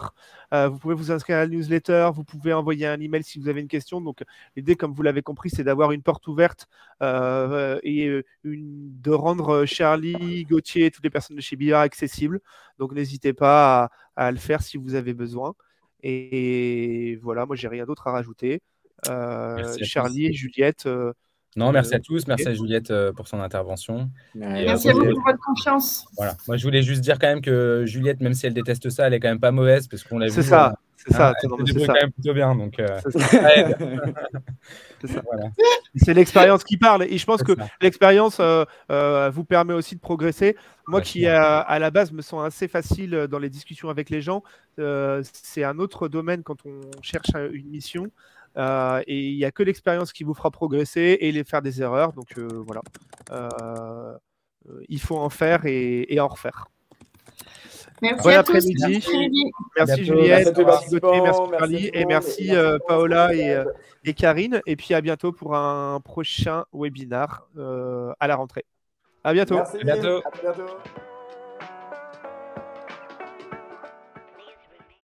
Vous pouvez vous inscrire à la newsletter, vous pouvez envoyer un email si vous avez une question. Donc l'idée, comme vous l'avez compris, c'est d'avoir une porte ouverte et de rendre Charlie, Gauthier et toutes les personnes de chez Bigger accessibles. Donc n'hésitez pas à le faire si vous avez besoin. Et voilà, moi j'ai rien d'autre à rajouter. Charlie et Juliette. Non, merci à tous. Merci à Juliette pour son intervention. Merci à vous pour votre confiance. Voilà. Moi, je voulais juste dire quand même que Juliette, même si elle déteste ça, elle est quand même pas mauvaise parce qu'on l'a vu. C'est ça. C'est ça. Elle se débrouille quand même plutôt bien. Donc, voilà. C'est l'expérience qui parle. Et je pense que l'expérience vous permet aussi de progresser. Moi qui, à la base, me sens assez facile dans les discussions avec les gens, c'est un autre domaine quand on cherche une mission. Et il n'y a que l'expérience qui vous fera progresser et faire des erreurs. Donc voilà. Il faut en faire et en refaire. Merci bon à après-midi. tous. Merci Juliette, merci Gauthier, merci Charlie et merci Paola et Karine. Et puis à bientôt pour un prochain webinaire à la rentrée. À bientôt. Merci. À bientôt. À bientôt.